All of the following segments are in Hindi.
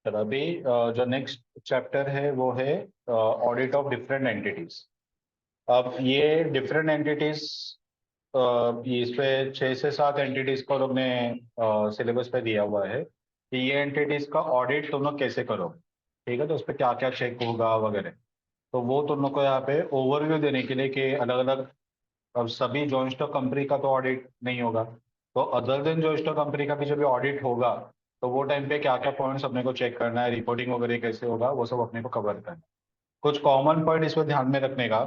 चलो अभी जो नेक्स्ट चैप्टर है वो है ऑडिट ऑफ डिफरेंट एंटिटीज। अब ये डिफरेंट एंटिटीज, इस पे 6 से 7 एंटिटीज को लोग ने सिलेबस पे दिया हुआ है कि ये एंटिटीज का ऑडिट तुम लोग कैसे करो। ठीक है, तो उस पर क्या क्या चेक होगा वगैरह। तो वो तुम लोग को यहाँ पे ओवरव्यू देने के लिए कि अलग अलग, अब सभी जॉइंट स्टॉक कंपनी का तो ऑडिट नहीं होगा, तो other than joint stock company का भी जब भी ऑडिट होगा तो वो टाइम पे क्या क्या पॉइंट्स अपने को चेक करना है, रिपोर्टिंग वगैरह कैसे होगा, वो सब अपने को कवर करना है। कुछ कॉमन पॉइंट इसमें ध्यान में रखने का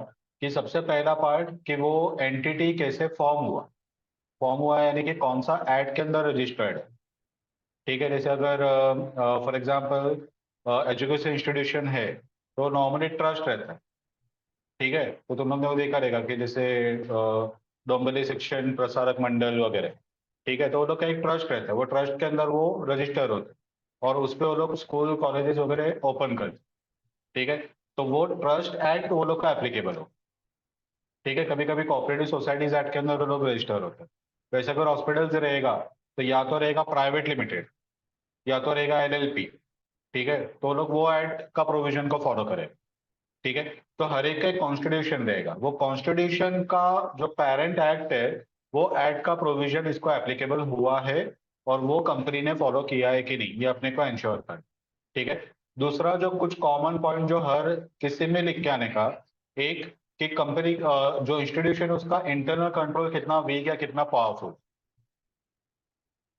कि सबसे पहला पार्ट कि वो एंटिटी कैसे फॉर्म हुआ है, यानी कि कौन सा एक्ट के अंदर रजिस्टर्ड है। ठीक है, जैसे अगर फॉर एग्जांपल एजुकेशन इंस्टीट्यूशन है तो नॉर्मली ट्रस्ट रहता है। ठीक है, तो तुम लोग ने वो देखा रहेगा कि जैसे डोंबिवली शिक्षण प्रसारक मंडल वगैरह। ठीक है, तो वो लोग का एक ट्रस्ट रहता है, वो ट्रस्ट के अंदर वो रजिस्टर होते हैं और उस पे वो लोग स्कूल कॉलेजेस वगैरह ओपन करते हैं। ठीक है, तो वो ट्रस्ट एक्ट वो लोग का एप्लीकेबल हो। ठीक है, कभी कभी कोऑपरेटिव सोसाइटीज एक्ट के अंदर वो लोग रजिस्टर होते हैं। वैसे अगर हॉस्पिटल रहेगा तो या तो रहेगा प्राइवेट लिमिटेड या तो रहेगा एलएलपी। ठीक है, तो वो लोग वो एक्ट का प्रोविजन को फॉलो करें। ठीक है, तो हर एक का कॉन्स्टिट्यूशन रहेगा, वो कॉन्स्टिट्यूशन का जो पेरेंट एक्ट है वो एक्ट का प्रोविजन इसको एप्लीकेबल हुआ है और वो कंपनी ने फॉलो किया है कि नहीं, ये अपने को इंश्योर कर। ठीक है, दूसरा जो कुछ कॉमन पॉइंट जो हर किसी में लिख के आने का, एक कि कंपनी जो इंस्टीट्यूशन है उसका इंटरनल कंट्रोल कितना वीक या कितना पावरफुल।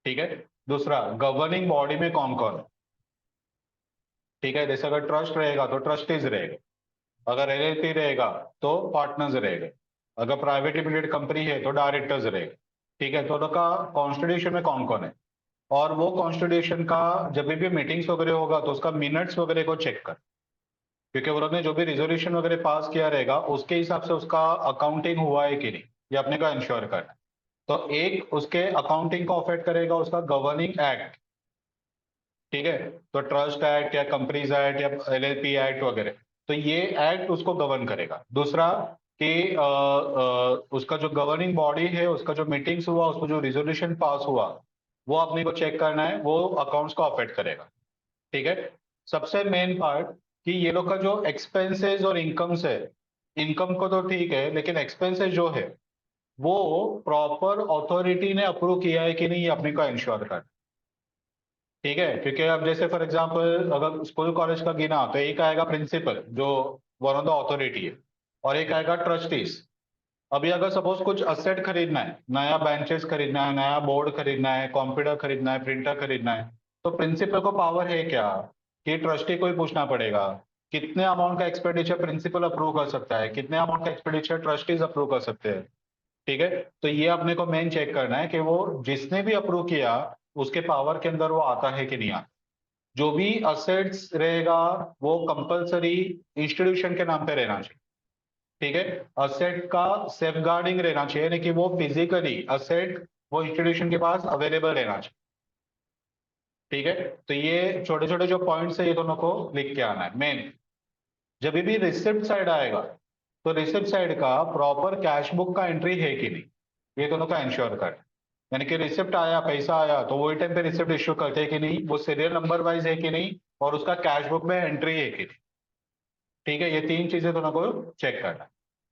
ठीक है, दूसरा गवर्निंग बॉडी में कौन कौन है। ठीक है, जैसे अगर ट्रस्ट रहेगा तो ट्रस्टीज रहेगा, अगर एलएलपी रहेगा तो पार्टनर्स रहेंगे, अगर प्राइवेट लिमिटेड कंपनी है तो डायरेक्टर्स रहेंगे। ठीक है, तो उनका कॉन्स्टिट्यूशन में कौन कौन है, और वो कॉन्स्टिट्यूशन का जब भी मीटिंग्स वगैरह होगा तो उसका मिनट्स वगैरह को चेक कर, क्योंकि वो लोग ने जो भी रिजोल्यूशन वगैरह पास किया रहेगा उसके हिसाब से उसका अकाउंटिंग हुआ है कि नहीं, ये अपने को इंश्योर करना है। तो एक उसके अकाउंटिंग को अफेक्ट करेगा उसका गवर्निंग एक्ट। ठीक है, तो ट्रस्ट एक्ट या कंपनीज एक्ट या एलएलपी एक्ट वगैरह, तो ये एक्ट उसको गवर्न करेगा। दूसरा कि उसका जो गवर्निंग बॉडी है उसका जो मीटिंग्स हुआ उसको जो रिजोल्यूशन पास हुआ वो अपने को चेक करना है, वो अकाउंट्स को अफेक्ट करेगा। ठीक है, सबसे मेन पार्ट कि ये लोग का जो एक्सपेंसेस और इनकम्स है, इनकम को तो ठीक है लेकिन एक्सपेंसेस जो है वो प्रॉपर अथॉरिटी ने अप्रूव किया है कि नहीं, ये अपने को इंश्योर कर। ठीक है, क्योंकि अब जैसे फॉर एग्जांपल अगर स्कूल कॉलेज का गिना तो एक आएगा प्रिंसिपल जो वन ऑफ द अथॉरिटी है, और एक आएगा ट्रस्टीज। अभी अगर सपोज कुछ असेट खरीदना है, नया बेंचेस खरीदना है, नया बोर्ड खरीदना है, कंप्यूटर खरीदना है, प्रिंटर खरीदना है, तो प्रिंसिपल को पावर है क्या कि ट्रस्टी को ही पूछना पड़ेगा कितने अमाउंट का एक्सपेंडिचर प्रिंसिपल अप्रूव कर सकता है, कितने अमाउंट का एक्सपेंडिचर ट्रस्टीज अप्रूव कर सकते हैं। ठीक है, तो ये अपने को मेन चेक करना है कि वो जिसने भी अप्रूव किया उसके पावर के अंदर वो आता है कि नहीं आता। जो भी असेट्स रहेगा वो कंपलसरी इंस्टीट्यूशन के नाम पे रहना चाहिए। ठीक है, असेट का सेफ गार्डिंग रहना चाहिए, यानी कि वो फिजिकली असेट वो इंस्टीट्यूशन के पास अवेलेबल रहना चाहिए। ठीक है, तो ये छोटे छोटे जो पॉइंट्स है ये दोनों को लिख के आना है मेन। जब भी रिसिप्ट साइड आएगा तो रिसिप्ट साइड का प्रॉपर कैश बुक का एंट्री है कि नहीं, ये दोनों का इंश्योर कर। यानी कि रिसिप्ट आया, पैसा आया तो वही टाइम पे रिसिप्ट इश्यू करते हैं कि नहीं, वो सीरियल नंबर वाइज है कि नहीं, और उसका कैश बुक में एंट्री है कि नहीं। ठीक है, ये तीन चीजें दोनों को चेक करना है।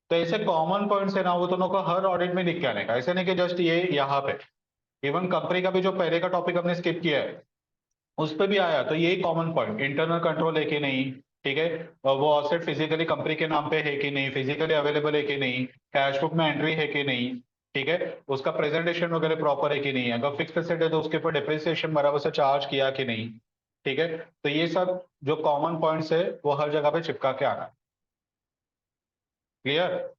तो ऐसे कॉमन पॉइंट्स है ना, वो दोनों को हर ऑडिट में लिख के आने का, ऐसे नहीं कि जस्ट ये यहाँ पे। इवन कंपनी का भी जो पहले का टॉपिक हमने स्किप किया है उस पे भी आया, तो यही कॉमन पॉइंट, इंटरनल कंट्रोल है कि नहीं। ठीक है, और वो असेट फिजिकली कंपनी के नाम पे है कि नहीं, फिजिकली अवेलेबल है कि नहीं, कैश बुक में एंट्री है कि नहीं। ठीक है, उसका प्रेजेंटेशन वगैरह प्रॉपर है कि नहीं, अगर फिक्स एसेट है तो उसके ऊपर डिप्रिसिएशन बराबर से चार्ज किया कि नहीं। ठीक है, तो ये सब जो कॉमन पॉइंट्स है वो हर जगह पे चिपका के आना। क्लियर।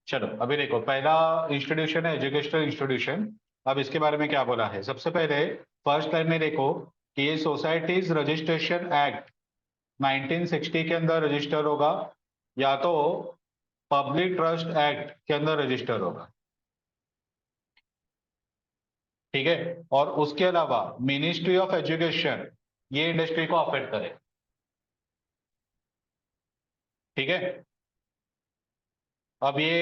चलो अभी देखो, पहला इंस्टीट्यूशन है एजुकेशनल इंस्टीट्यूशन। अब इसके बारे में क्या बोला है, सबसे पहले फर्स्ट लाइन में देखो कि ये सोसाइटीज रजिस्ट्रेशन एक्ट 1960 के अंदर रजिस्टर होगा या तो पब्लिक ट्रस्ट एक्ट के अंदर रजिस्टर होगा। ठीक है, और उसके अलावा मिनिस्ट्री ऑफ एजुकेशन ये इंडस्ट्री को अफेक्ट करे। ठीक है, अब ये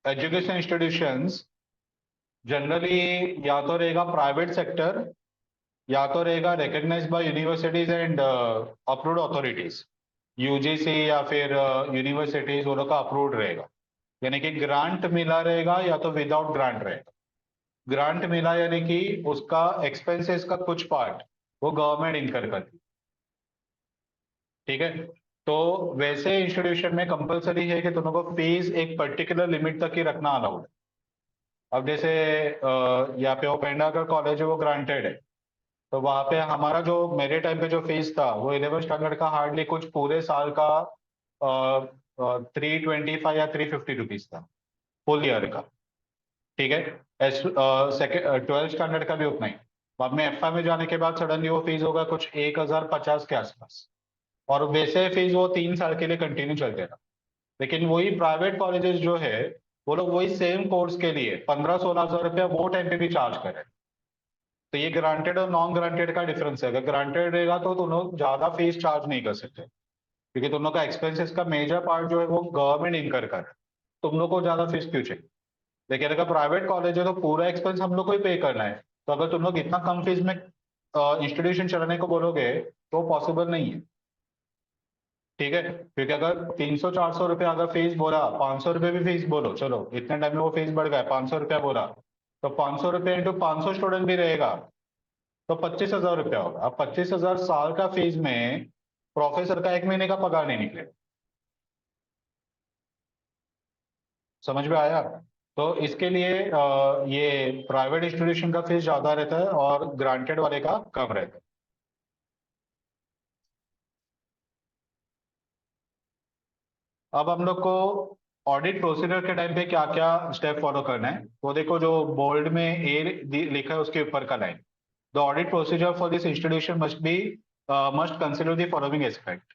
एजुकेशन इंस्टीट्यूशंस जनरली या तो रहेगा प्राइवेट सेक्टर या तो रहेगा recognised by universities and approved authorities, UGC या फिर यूनिवर्सिटीज वो लोग का अप्रूव्ड रहेगा, यानी कि ग्रांट मिला रहेगा या तो विदाउट ग्रांट रहेगा। ग्रांट मिला यानी कि उसका एक्सपेंसेस का कुछ पार्ट वो गवर्नमेंट इनकर करती, ठीक है। तो वैसे इंस्टीट्यूशन में कंपलसरी है कि दोनों को फीस एक पर्टिकुलर लिमिट तक ही रखना अलाउड है। अब जैसे यहाँ पे ओपेंडा का कॉलेज है वो ग्रांटेड है, तो वहां पे हमारा जो मेरे टाइम पे जो फीस था वो 11 स्टैंडर्ड का हार्डली कुछ पूरे साल का 325 या 350 रुपीज था, फुल ईयर का, ठीक है। सेकेंड 12 स्टैंडर्ड का भी उतना ही। बाद में एफ में जाने के बाद सडनली वो फीस होगा कुछ 1050 के आसपास, और वैसे फीस वो 3 साल के लिए कंटिन्यू चलते रहा। लेकिन वही प्राइवेट कॉलेजेस जो है वो लोग वही सेम कोर्स के लिए 15-16 हजार रुपया वो टाइम पे भी चार्ज कर रहे हैं। तो ये ग्रांटेड और नॉन ग्रांटेड का डिफरेंस है। अगर ग्रांटेड रहेगा तो तुम लोग ज्यादा फीस चार्ज नहीं कर सकते, क्योंकि तुम लोग का एक्सपेंसेस का मेजर पार्ट जो है वो गवर्नमेंट इनकर कर रहा है, तुम लोग को ज्यादा फीस क्यों चाहिए। लेकिन अगर प्राइवेट कॉलेज है तो पूरा एक्सपेंस हम लोग को ही पे करना है, तो अगर तुम लोग इतना कम फीस में इंस्टीट्यूशन चलाने को बोलोगे तो पॉसिबल नहीं है, ठीक है। क्योंकि अगर 300-400 रुपया अगर फीस बोला, 500 रुपये भी फीस बोलो, चलो इतने टाइम में वो फीस बढ़ गया 500 रुपया बोला, तो 500 रुपये इंटू 500 स्टूडेंट भी रहेगा तो 25,000 रुपया होगा। अब 25,000 साल का फीस में प्रोफेसर का 1 महीने का पगार नहीं निकलेगा। समझ में आया। तो इसके लिए ये प्राइवेट इंस्टीट्यूशन का फीस ज्यादा रहता है और ग्रांटेड वाले का कम रहता है। अब हम लोग को ऑडिट प्रोसीजर के टाइम पे क्या क्या स्टेप फॉलो करना है, तो देखो जो बोल्ड में ए लिखा है उसके ऊपर का line, the audit procedure for this institution must consider the following aspect,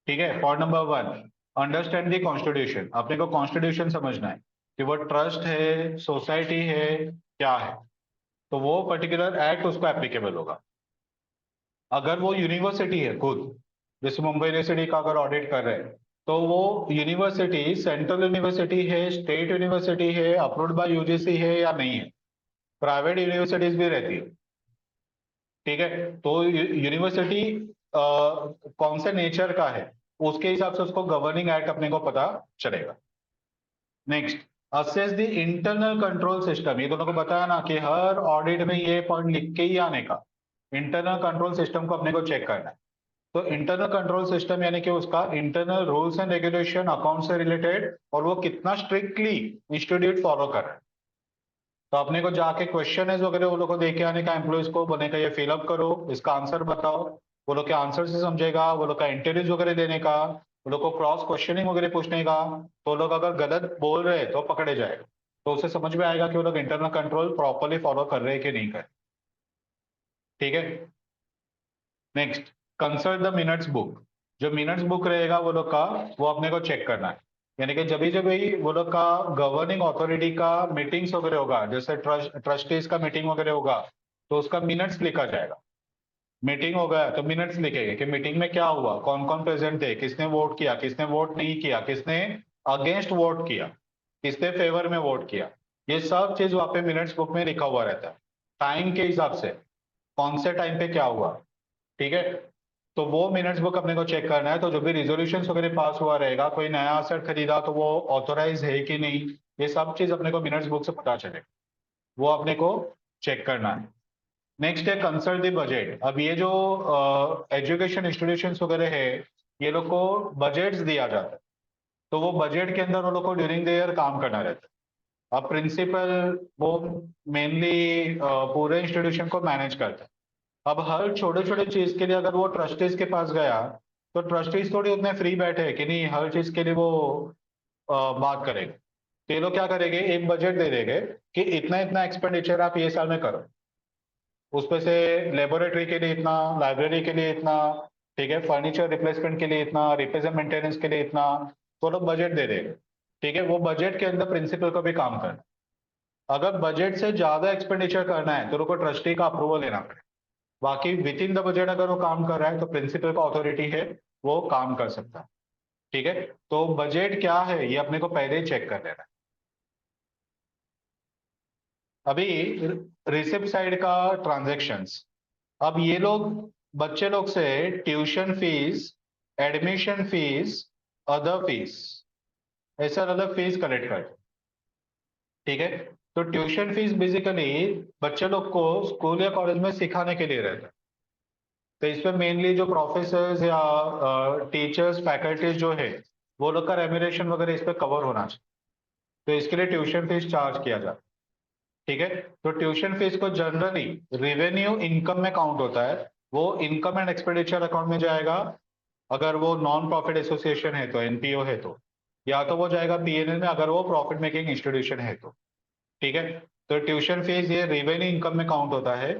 ठीक है। Point number 1, understand the constitution. अपने को कॉन्स्टिट्यूशन समझना है कि वो ट्रस्ट है, सोसाइटी है, क्या है, तो वो पर्टिकुलर एक्ट उसको एप्लीकेबल होगा। अगर वो यूनिवर्सिटी है खुद, जैसे मुंबई यूनिवर्सिटी का अगर ऑडिट कर रहे हैं, तो वो यूनिवर्सिटी सेंट्रल यूनिवर्सिटी है, स्टेट यूनिवर्सिटी है, अप्रूव्ड बाय यूजीसी है या नहीं है। प्राइवेट यूनिवर्सिटीज भी रहती है, ठीक है। तो यूनिवर्सिटी कौन से नेचर का है उसके हिसाब से उसको गवर्निंग एक्ट अपने को पता चलेगा। Next, assess the internal control system. ये दोनों को बताया ना कि हर ऑडिट में ये पॉइंट लिख के ही आने का, इंटरनल कंट्रोल सिस्टम को अपने को चेक करना है। तो इंटरनल कंट्रोल सिस्टम यानी कि उसका internal rules and regulation account से रिलेटेड, और वो कितना स्ट्रिक्टली इंस्टीट्यूट फॉलो कर रहा है। तो अपने को जाके क्वेश्चन वगैरह वो लोग को देके आने का, एम्प्लॉइज को बने का ये फिलअप करो, इसका आंसर बताओ, वो लोग के आंसर से समझेगा, वो लोग का इंटरव्यूज वगैरह देने का, वो लोग को क्रॉस क्वेश्चनिंग वगैरह पूछने का। तो लोग अगर गलत बोल रहे हैं तो पकड़े जाएगा, तो उससे समझ में आएगा कि वो लोग इंटरनल कंट्रोल प्रॉपरली फॉलो कर रहे हैं कि नहीं कर रहे, ठीक है। Next, consult the minutes book. जो मिनट्स बुक रहेगा वो लोग का, वो अपने को चेक करना है। यानी कि जब भी वो लोग का गवर्निंग अथॉरिटी का मीटिंग्स वगैरह होगा, जैसे ट्रस्टीज का मीटिंग वगैरह होगा, तो उसका मिनट्स लिखा जाएगा। मीटिंग हो गया तो मिनट्स लिखेंगे कि मीटिंग में क्या हुआ, कौन कौन प्रेजेंट थे, किसने वोट किया, किसने वोट नहीं किया, किसने अगेंस्ट वोट किया, किसने फेवर में वोट किया। ये सब चीज वहां पे मिनट्स बुक में लिखा हुआ रहता है, टाइम के हिसाब से कौन से टाइम पे क्या हुआ, ठीक है। तो वो मिनट्स बुक अपने को चेक करना है। तो जो भी रिजोल्यूशन वगैरह पास हुआ रहेगा, कोई नया असेट खरीदा तो वो ऑथोराइज है कि नहीं, ये सब चीज अपने को मिनट्स बुक से पता चलेगा, वो अपने को चेक करना है। नेक्स्ट है कंसल्ट द बजट। अब ये जो एजुकेशन इंस्टीट्यूशन वगैरह है, ये लोग को बजट्स दिया जाता है, तो वो बजट के अंदर वो लोग को ड्यूरिंग द ईयर काम करना रहता है। अब प्रिंसिपल वो मेनली पूरे इंस्टीट्यूशन को मैनेज करता है। अब हर छोटे छोटे चीज के लिए अगर वो ट्रस्टीज के पास गया, तो ट्रस्टीज थोड़ी उतने फ्री बैठे हैं कि नहीं हर चीज के लिए वो बात करेंगे। तो ये लोग क्या करेंगे, एक बजट दे देंगे कि इतना इतना एक्सपेंडिचर आप ये साल में करो, उसमें से लेबोरेटरी के लिए इतना, लाइब्रेरी के लिए इतना, ठीक है, फर्नीचर रिप्लेसमेंट के लिए इतना, रिपेयर्स एंड मेंटेनेंस के लिए इतना, तो लोग बजट दे देंगे, ठीक है। वो बजट के अंदर प्रिंसिपल को भी काम करना। अगर बजट से ज्यादा एक्सपेंडिचर करना है तो उनको ट्रस्टी का अप्रूवल लेना पड़ेगा। बाकी विद इन द बजट अगर वो काम कर रहा है तो प्रिंसिपल का अथॉरिटी है, वो काम कर सकता है, ठीक है। तो बजट क्या है ये अपने को पहले ही चेक कर लेना है। अभी रिसिप्ट साइड का ट्रांजैक्शंस, अब ये लोग बच्चे लोग से tuition fees, admission fees, other fees, ऐसा अलग फीस कलेक्ट करते, ठीक है। तो ट्यूशन फीस बेसिकली बच्चे लोग को स्कूल या कॉलेज में सिखाने के लिए रहता है। तो इसमें मेनली जो प्रोफेसर्स या टीचर्स फैकल्टीज जो है वो लोग का रेम्यूनरेशन वगैरह इस पे कवर होना चाहिए, तो इसके लिए ट्यूशन फीस चार्ज किया जाता है, ठीक है। तो ट्यूशन फीस को जनरली रेवेन्यू इनकम में काउंट होता है, वो इनकम एंड एक्सपेंडिचर अकाउंट में जाएगा, अगर वो नॉन प्रॉफिट एसोसिएशन है तो एनपीओ है तो, या तो वो जाएगा पीएनएल में अगर वो प्रॉफिट मेकिंग इंस्टीट्यूशन है तो, ठीक है। तो ट्यूशन फीस ये रेवेन्यू इनकम में काउंट होता है।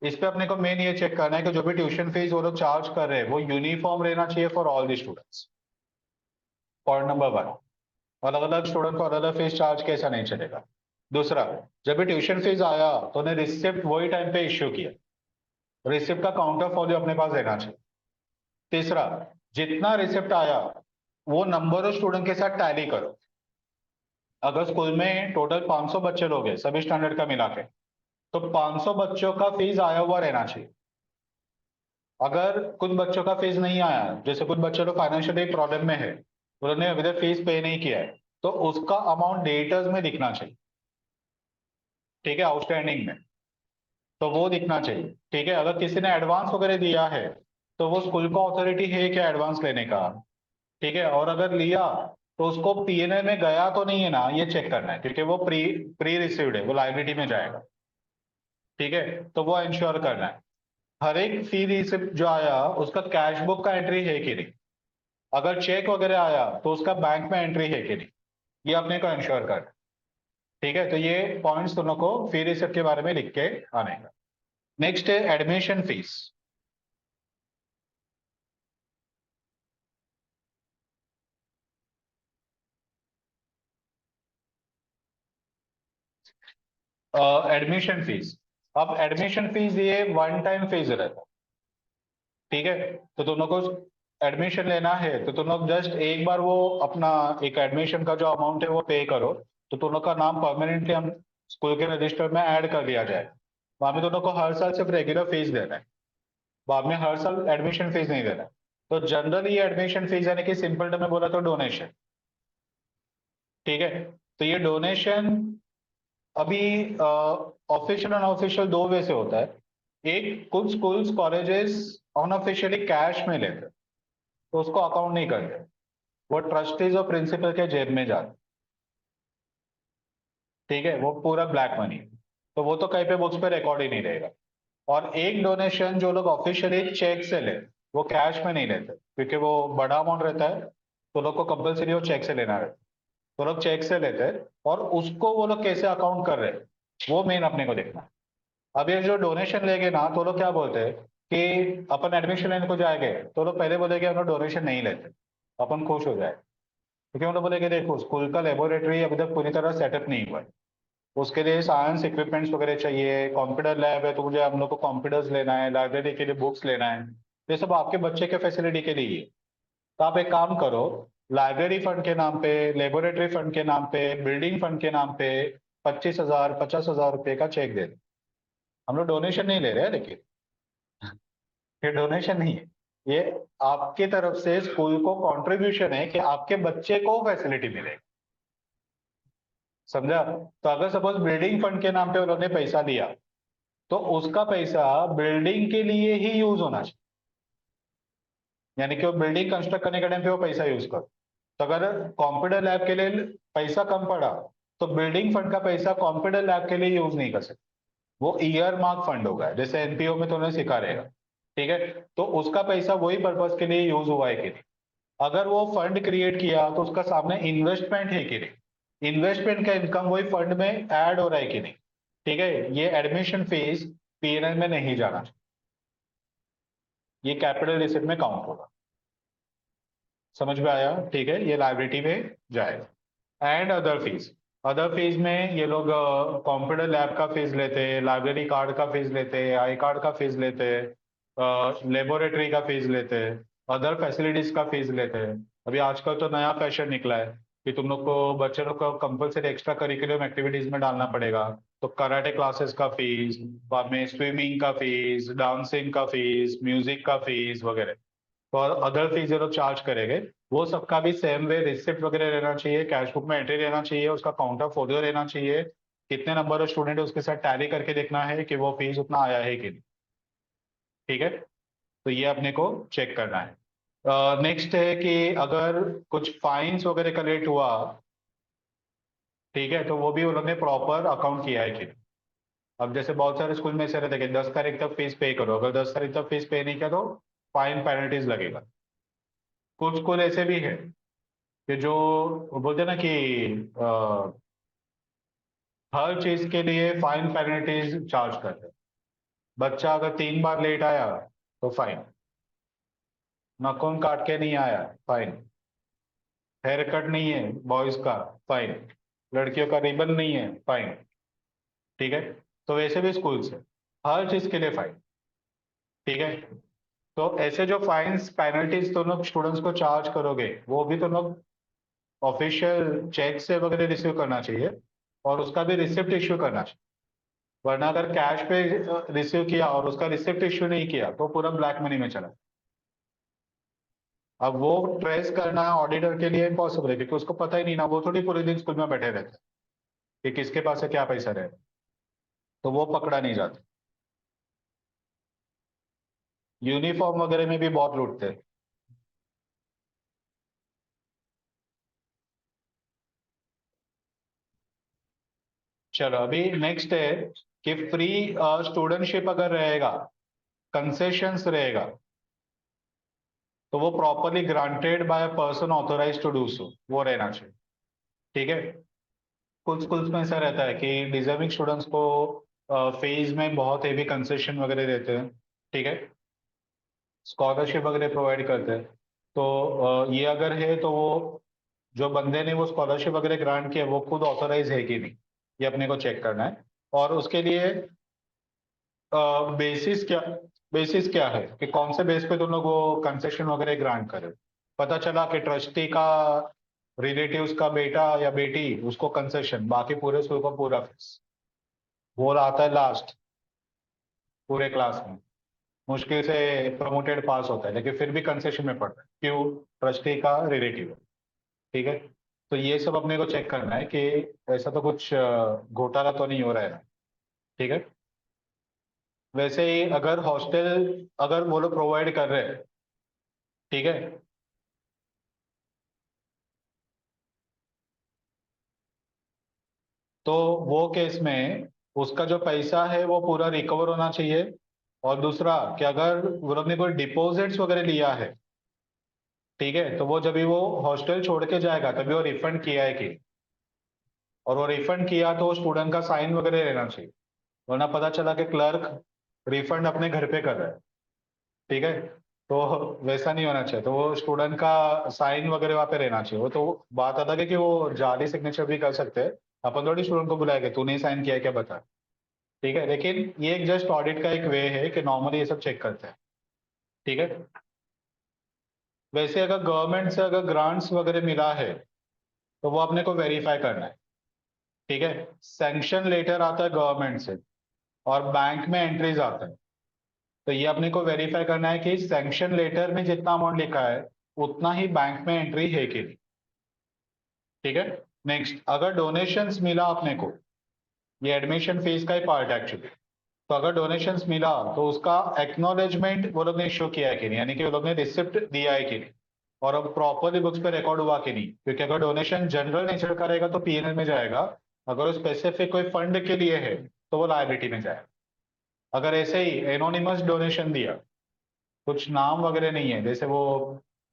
इस पे अपने को मेन ये चेक करना है कि जो भी ट्यूशन फीस वो लोग चार्ज कर रहे हैं वो यूनिफॉर्म रहना चाहिए for all the students. Point number 1, अलग अलग स्टूडेंट को अलग अलग फीस चार्ज कैसा नहीं चलेगा। दूसरा, जब भी ट्यूशन फीस आया तो उन्हें रिसिप्ट वही टाइम पे इश्यू किया, रिसिप्ट का काउंटर फॉलो अपने पास रहना चाहिए। तीसरा, जितना रिसिप्ट आया वो नंबर ऑफ स्टूडेंट के साथ टैली करो। अगर स्कूल में टोटल 500 बच्चे लोग हैं सभी स्टैंडर्ड का मिला के, तो 500 बच्चों का फीस आया हुआ रहना चाहिए। अगर कुछ बच्चों का फीस नहीं आया, जैसे कुछ बच्चे लोग फाइनेंशियली प्रॉब्लम में है, उन्होंने अभी तक फीस पे नहीं किया है, तो उसका अमाउंट डेटर्स में दिखना चाहिए, ठीक है, आउटस्टैंडिंग में, तो वो दिखना चाहिए, ठीक है। अगर किसी ने एडवांस वगैरह दिया है तो वो स्कूल को अथॉरिटी है क्या एडवांस लेने का, ठीक है। और अगर लिया तो उसको पीएनए में गया तो नहीं है ना, ये चेक करना है, क्योंकि वो प्री प्री रिसीव्ड है, वो लाइबिलिटी में जाएगा, ठीक है। तो वो इंश्योर करना है। हर एक फी रिसिप्ट जो आया उसका कैश बुक का एंट्री है कि नहीं, अगर चेक वगैरह आया तो उसका बैंक में एंट्री है कि नहीं, ये अपने को इंश्योर करना है, ठीक है। तो ये पॉइंट्स दोनों को फी रिसिप्ट के बारे में लिख के आने का। नेक्स्ट है एडमिशन फीस। एडमिशन फीस, अब एडमिशन फीस ये वन टाइम फीस रहता है, ठीक है। तो दोनों को एडमिशन लेना है तो तुम लोग जस्ट एक बार वो अपना एक एडमिशन का जो अमाउंट है वो पे करो, तो दोनों का नाम परमानेंटली हम स्कूल के रजिस्टर में ऐड कर दिया जाए। बाद में दोनों को हर साल सिर्फ रेगुलर फीस देना है, बाद में हर साल एडमिशन फीस नहीं देना है। तो जनरली ये एडमिशन फीस यानी कि सिंपल टर्म में बोला तो डोनेशन, ठीक है। तो ये डोनेशन अभी ऑफिशियल और अनऑफिशियल दो वे से होता है। एक, कुछ स्कूल्स कॉलेजेस अनऑफिशियली कैश में लेते हैं, तो उसको अकाउंट नहीं करते, वो ट्रस्टीज और प्रिंसिपल के जेब में जाते, ठीक है, वो पूरा ब्लैक मनी, तो वो तो कहीं पे बुक्स पे रिकॉर्ड ही नहीं रहेगा। और एक डोनेशन जो लोग ऑफिशियली चेक से ले, वो कैश में नहीं लेते क्योंकि वो बड़ा अमाउंट रहता है, तो लोग को कंपलसरी वो चेक से लेना रहता है, तो लोग चेक से लेते हैं, और उसको वो लोग कैसे अकाउंट कर रहे हैं वो मेन अपने को देखना है। अब ये जो डोनेशन लेंगे ना, तो लोग क्या बोलते हैं कि अपन एडमिशन लेने को जाएंगे, तो लोग पहले बोलेंगे हम लोग डोनेशन नहीं लेते, अपन खुश हो जाए, क्योंकि हम लोग बोलेंगे देखो स्कूल का लेबोरेटरी अभी तक पूरी तरह सेटअप नहीं हुआ है, उसके लिए साइंस इक्विपमेंट्स वगैरह चाहिए, कंप्यूटर लैब है तो मुझे हम लोग को कंप्यूटर्स लेना है, लाइब्रेरी के लिए बुक्स लेना है, ये सब आपके बच्चे के फैसिलिटी के लिए ही है। तो आप एक काम करो, लाइब्रेरी फंड के नाम पे, लेबोरेटरी फंड के नाम पे, बिल्डिंग फंड के नाम पे 25,000 50,000 रुपए का चेक दे दो। हम लोग डोनेशन नहीं ले रहे हैं, लेकिन ये डोनेशन नहीं है, ये आपके तरफ से स्कूल को कंट्रीब्यूशन है कि आपके बच्चे को फैसिलिटी मिले, समझा। तो अगर सपोज बिल्डिंग फंड के नाम पे उन्होंने पैसा दिया, तो उसका पैसा बिल्डिंग के लिए ही यूज होना चाहिए, यानी कि वो बिल्डिंग कंस्ट्रक्ट करने के टाइम पे वो पैसा यूज करो। तो अगर कंप्यूटर लैब के लिए पैसा कम पड़ा, तो बिल्डिंग फंड का पैसा कंप्यूटर लैब के लिए यूज नहीं कर सकते, वो ईयर मार्क फंड होगा, जैसे एनपीओ में तो उन्हें सिखा रहेगा, ठीक है। तो उसका पैसा वही पर्पज के लिए यूज हुआ है कि नहीं, अगर वो फंड क्रिएट किया तो उसका सामने इन्वेस्टमेंट है कि नहीं, इन्वेस्टमेंट का इनकम वही फंड में ऐड हो रहा है कि नहीं, ठीक है। ये एडमिशन फीस पीएनएल में नहीं जाना चाहिए, ये कैपिटल रिसिप्ट में काउंट होगा, समझ में आया, ठीक है, ये लाइबिलिटी में जाएगा। And other fees, other fees में ये लोग कंप्यूटर लैब का फीस लेते हैं, लाइब्रेरी कार्ड का फीस लेते हैं, आई कार्ड का फीस लेते हैं, लेबोरेटरी का फीस लेते हैं, अदर फैसिलिटीज का फीस लेते हैं। अभी आजकल तो नया फैशन निकला है कि तुम लोग को बच्चे लोग को कंपलसरी एक्स्ट्रा करिकुलम एक्टिविटीज में डालना पड़ेगा, तो कराटे क्लासेस का फीस, बाद में स्विमिंग का फीस, डांसिंग का फीस, म्यूजिक का फीस वगैरह, तो अदर फीस जो लोग चार्ज करेंगे वो सबका भी सेम वे रिसिप्ट वगैरह रहना चाहिए, कैश बुक में एंट्री रहना चाहिए, उसका काउंटर फोलियो रहना चाहिए, कितने नंबर ऑफ स्टूडेंट है उसके साथ टैली करके देखना है कि वो फीस उतना आया है कि नहीं। ठीक है, तो ये अपने को चेक करना है। नेक्स्ट है कि अगर कुछ फाइन्स वगैरह कलेक्ट हुआ, ठीक है, तो वो भी उन्होंने प्रॉपर अकाउंट किया है कि नहीं। अब जैसे बहुत सारे स्कूल में ऐसे रहते हैं कि 10 तारीख तक फीस पे करो, अगर 10 तारीख तक फीस पे नहीं किया तो फाइन पेनल्टीज लगेगा। कुछ स्कूल ऐसे भी है कि जो बोलते हैं ना कि हर चीज के लिए फाइन पेनल्टीज चार्ज करते हैं। बच्चा अगर 3 बार लेट आया तो फाइन, नाखून काट के नहीं आया फाइन, हेयर कट नहीं है बॉयज का फाइन, लड़कियों का रिबन नहीं है फाइन। ठीक है, तो वैसे भी स्कूल से हर चीज के लिए फाइन। ठीक है, तो ऐसे जो फाइन्स पेनल्टीज तुम लोग स्टूडेंट्स को चार्ज करोगे वो भी तुम लोग ऑफिशियल चेक से वगैरह रिसीव करना चाहिए, और उसका भी रिसिप्ट इश्यू करना चाहिए। वरना अगर कैश पे रिसीव किया और उसका रिसिप्ट इश्यू नहीं किया तो पूरा ब्लैक मनी में चला। अब वो ट्रेस करना ऑडिटर के लिए इम्पॉसिबल है, क्योंकि उसको पता ही नहीं ना, वो थोड़ी पूरे दिन स्कूल में बैठे रहते हैं कि किसके पास है क्या पैसा रहे, तो वो पकड़ा नहीं जाता। यूनिफॉर्म वगैरह में भी बहुत लूटते हैं। चलो अभी नेक्स्ट है कि फ्री स्टूडेंटशिप अगर रहेगा, कंसेशंस रहेगा, तो वो properly granted by a person authorise to do so, वो रहना चाहिए। ठीक है, कुछ स्कूल्स में ऐसा रहता है कि डिजर्विंग स्टूडेंट्स को फेज में बहुत हेवी कंसेशन वगैरह देते हैं। ठीक है, स्कॉलरशिप वगैरह प्रोवाइड करते हैं। तो ये अगर है तो वो जो बंदे ने वो स्कॉलरशिप वगैरह ग्रांट किया वो खुद ऑथोराइज है कि नहीं, ये अपने को चेक करना है। और उसके लिए बेसिस क्या, बेसिस क्या है कि कौन से बेस पे तुम लोग वो कंसेशन वगैरह ग्रांट करे। पता चला कि ट्रस्टी का रिलेटिव्स का बेटा या बेटी उसको कंसेशन, बाकी पूरे स्कूल को पूरा फीस, वो आता है लास्ट पूरे क्लास में, मुश्किल से प्रमोटेड पास होता है लेकिन फिर भी कंसेशन में पड़ता है, क्यों, ट्रस्टी का रिलेटिव है। ठीक है, तो ये सब अपने को चेक करना है कि ऐसा तो कुछ घोटाला तो नहीं हो रहा है ना। ठीक है, वैसे ही अगर हॉस्टल अगर वो लोग प्रोवाइड कर रहे हैं, ठीक है, तो वो केस में उसका जो पैसा है वो पूरा रिकवर होना चाहिए। और दूसरा कि अगर वो लोग ने कोई डिपॉजिट्स वगैरह लिया है, ठीक है, तो वो जब भी वो हॉस्टल छोड़ के जाएगा तभी वो रिफंड किया है कि, और वो रिफंड किया तो स्टूडेंट का साइन वगैरह रहना चाहिए। वरना पता चला कि क्लर्क रिफंड अपने घर पे कर रहा है। ठीक है, तो वैसा नहीं होना चाहिए, तो वो स्टूडेंट का साइन वगैरह वहाँ पे रहना चाहिए। वो तो बात अलग है कि वो जाली सिग्नेचर भी कर सकते हैं, अपन थोड़ी स्टूडेंट को बुलाएंगे तू नहीं साइन किया है क्या बता। ठीक है, लेकिन ये एक जस्ट ऑडिट का एक वे है कि नॉर्मली ये सब चेक करते हैं। ठीक है, वैसे अगर गवर्नमेंट से अगर ग्रांट्स वगैरह मिला है तो वो अपने को वेरीफाई करना है। ठीक है, सैंक्शन लेटर आता है गवर्नमेंट से और बैंक में एंट्रीज आता है, तो ये अपने को वेरीफाई करना है कि सैंक्शन लेटर में जितना अमाउंट लिखा है उतना ही बैंक में एंट्री है कि नहीं। ठीक है, नेक्स्ट अगर डोनेशंस मिला अपने को, ये एडमिशन फीस का ही पार्ट है एक्चुअली, तो अगर डोनेशंस मिला तो उसका एक्नॉलेजमेंट वो लोग ने इश्यू किया है कि नहीं, यानी कि वो लोग ने रिसिप्ट दिया है कि नहीं, और अब प्रॉपरली बुक्स पे रिकॉर्ड हुआ कि नहीं, क्योंकि अगर डोनेशन जनरल नेचर का रहेगा तो पीएनएल में जाएगा, अगर वो स्पेसिफिक कोई फंड के लिए है तो वो लायबिलिटी में जाएगा। अगर ऐसे ही एनोनिमस डोनेशन दिया, कुछ नाम वगैरह नहीं है, जैसे वो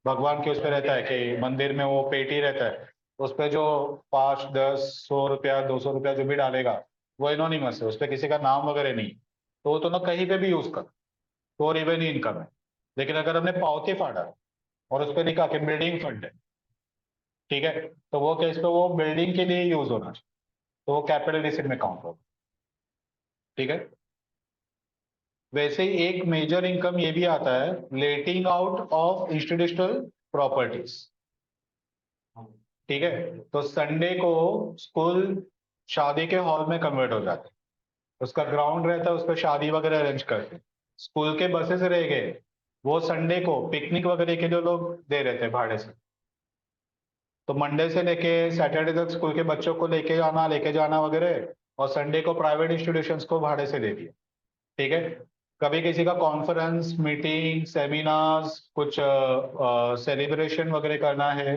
भगवान के उस पे रहता है कि मंदिर में वो पेटी रहता है, उस पे जो 5, 10, 100 रुपया 200 रुपया जो भी डालेगा वो एनोनिमस है, उस पे किसी का नाम वगैरह नहीं, तो वो तो ना कहीं पे भी यूज कर, तो रेवेन्यू इनकम है। लेकिन अगर हमने पावती फाड़ा और उस पर लिखा कि बिल्डिंग फंड है, ठीक है, तो वो केस पे वो बिल्डिंग के लिए यूज होना चाहिए, तो वो कैपिटल रिसिप्ट में काउंट होगा। ठीक है, वैसे ही एक मेजर इनकम ये भी आता है, लेटिंग आउट ऑफ इंस्टीट्यूशनल प्रॉपर्टीज। ठीक है, तो संडे को स्कूल शादी के हॉल में कन्वर्ट हो जाते हैं, उसका ग्राउंड रहता है, उस पर शादी वगैरह अरेंज करते। स्कूल के बसेस रह गए, वो संडे को पिकनिक वगैरह के लिए लोग दे रहे थे भाड़े से। तो मंडे से लेके सैटरडे तक स्कूल के बच्चों को लेके जाना वगैरह, और संडे को प्राइवेट इंस्टीट्यूशंस को भाड़े से दे दिया। ठीक है। कभी किसी का कॉन्फ्रेंस, मीटिंग, सेमिनार्स, कुछ सेलिब्रेशन वगैरह करना है,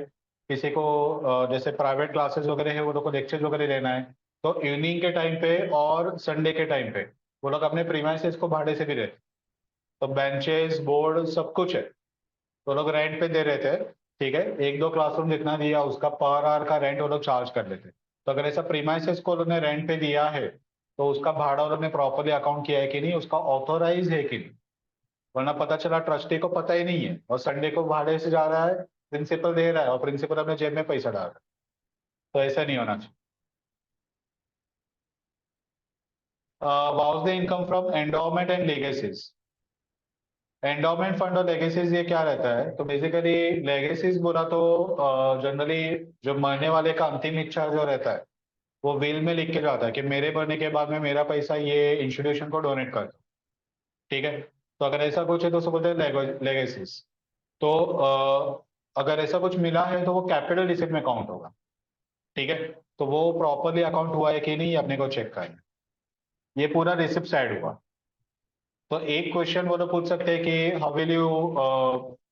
किसी को जैसे प्राइवेट क्लासेस वगैरह है, वो लोग को लेक्चर्स वगैरह लेना है, तो इवनिंग के टाइम पे और संडे के टाइम पे वो लोग अपने प्रीमाइसेस को भाड़े से भी देते। तो बेंचेस, बोर्ड, सब कुछ है, तो लोग रेंट पे दे रहे थे। ठीक है, एक दो क्लासरूम जितना दिया उसका पर आवर का रेंट वो लोग चार्ज कर लेते। तो अगर ऐसा प्रीमाइसेस को उन्होंने रेंट पे दिया है, तो उसका भाड़ा उन्होंने प्रॉपरली अकाउंट किया है कि नहीं, उसका ऑथोराइज है कि नहीं। वरना पता चला ट्रस्टी को पता ही नहीं है और संडे को भाड़े से जा रहा है, प्रिंसिपल दे रहा है और प्रिंसिपल अपने जेब में पैसा डाल रहा है। तो ऐसा नहीं होना चाहिए। वाउज the income from endowment and legacies. Endowment fund और लेगेसीज ये क्या रहता है, तो बेसिकली लेगेसीज बोला तो जनरली जो मरने वाले का अंतिम इच्छा जो रहता है, वो विल में लिख के जाता है कि मेरे मरने के बाद में मेरा पैसा ये इंस्टीट्यूशन को डोनेट कर दो। ठीक है। तो अगर ऐसा कुछ है तो उसको बोलते हैं लेगेसीज। तो अगर ऐसा कुछ मिला है तो वो कैपिटल रिसिप्ट में काउंट होगा। ठीक है। तो वो प्रॉपरली अकाउंट हुआ है कि नहीं, ये अपने को चेक करना है। ये पूरा रिसिप्ट साइड हुआ। तो एक क्वेश्चन वो लोग पूछ सकते हैं कि how will you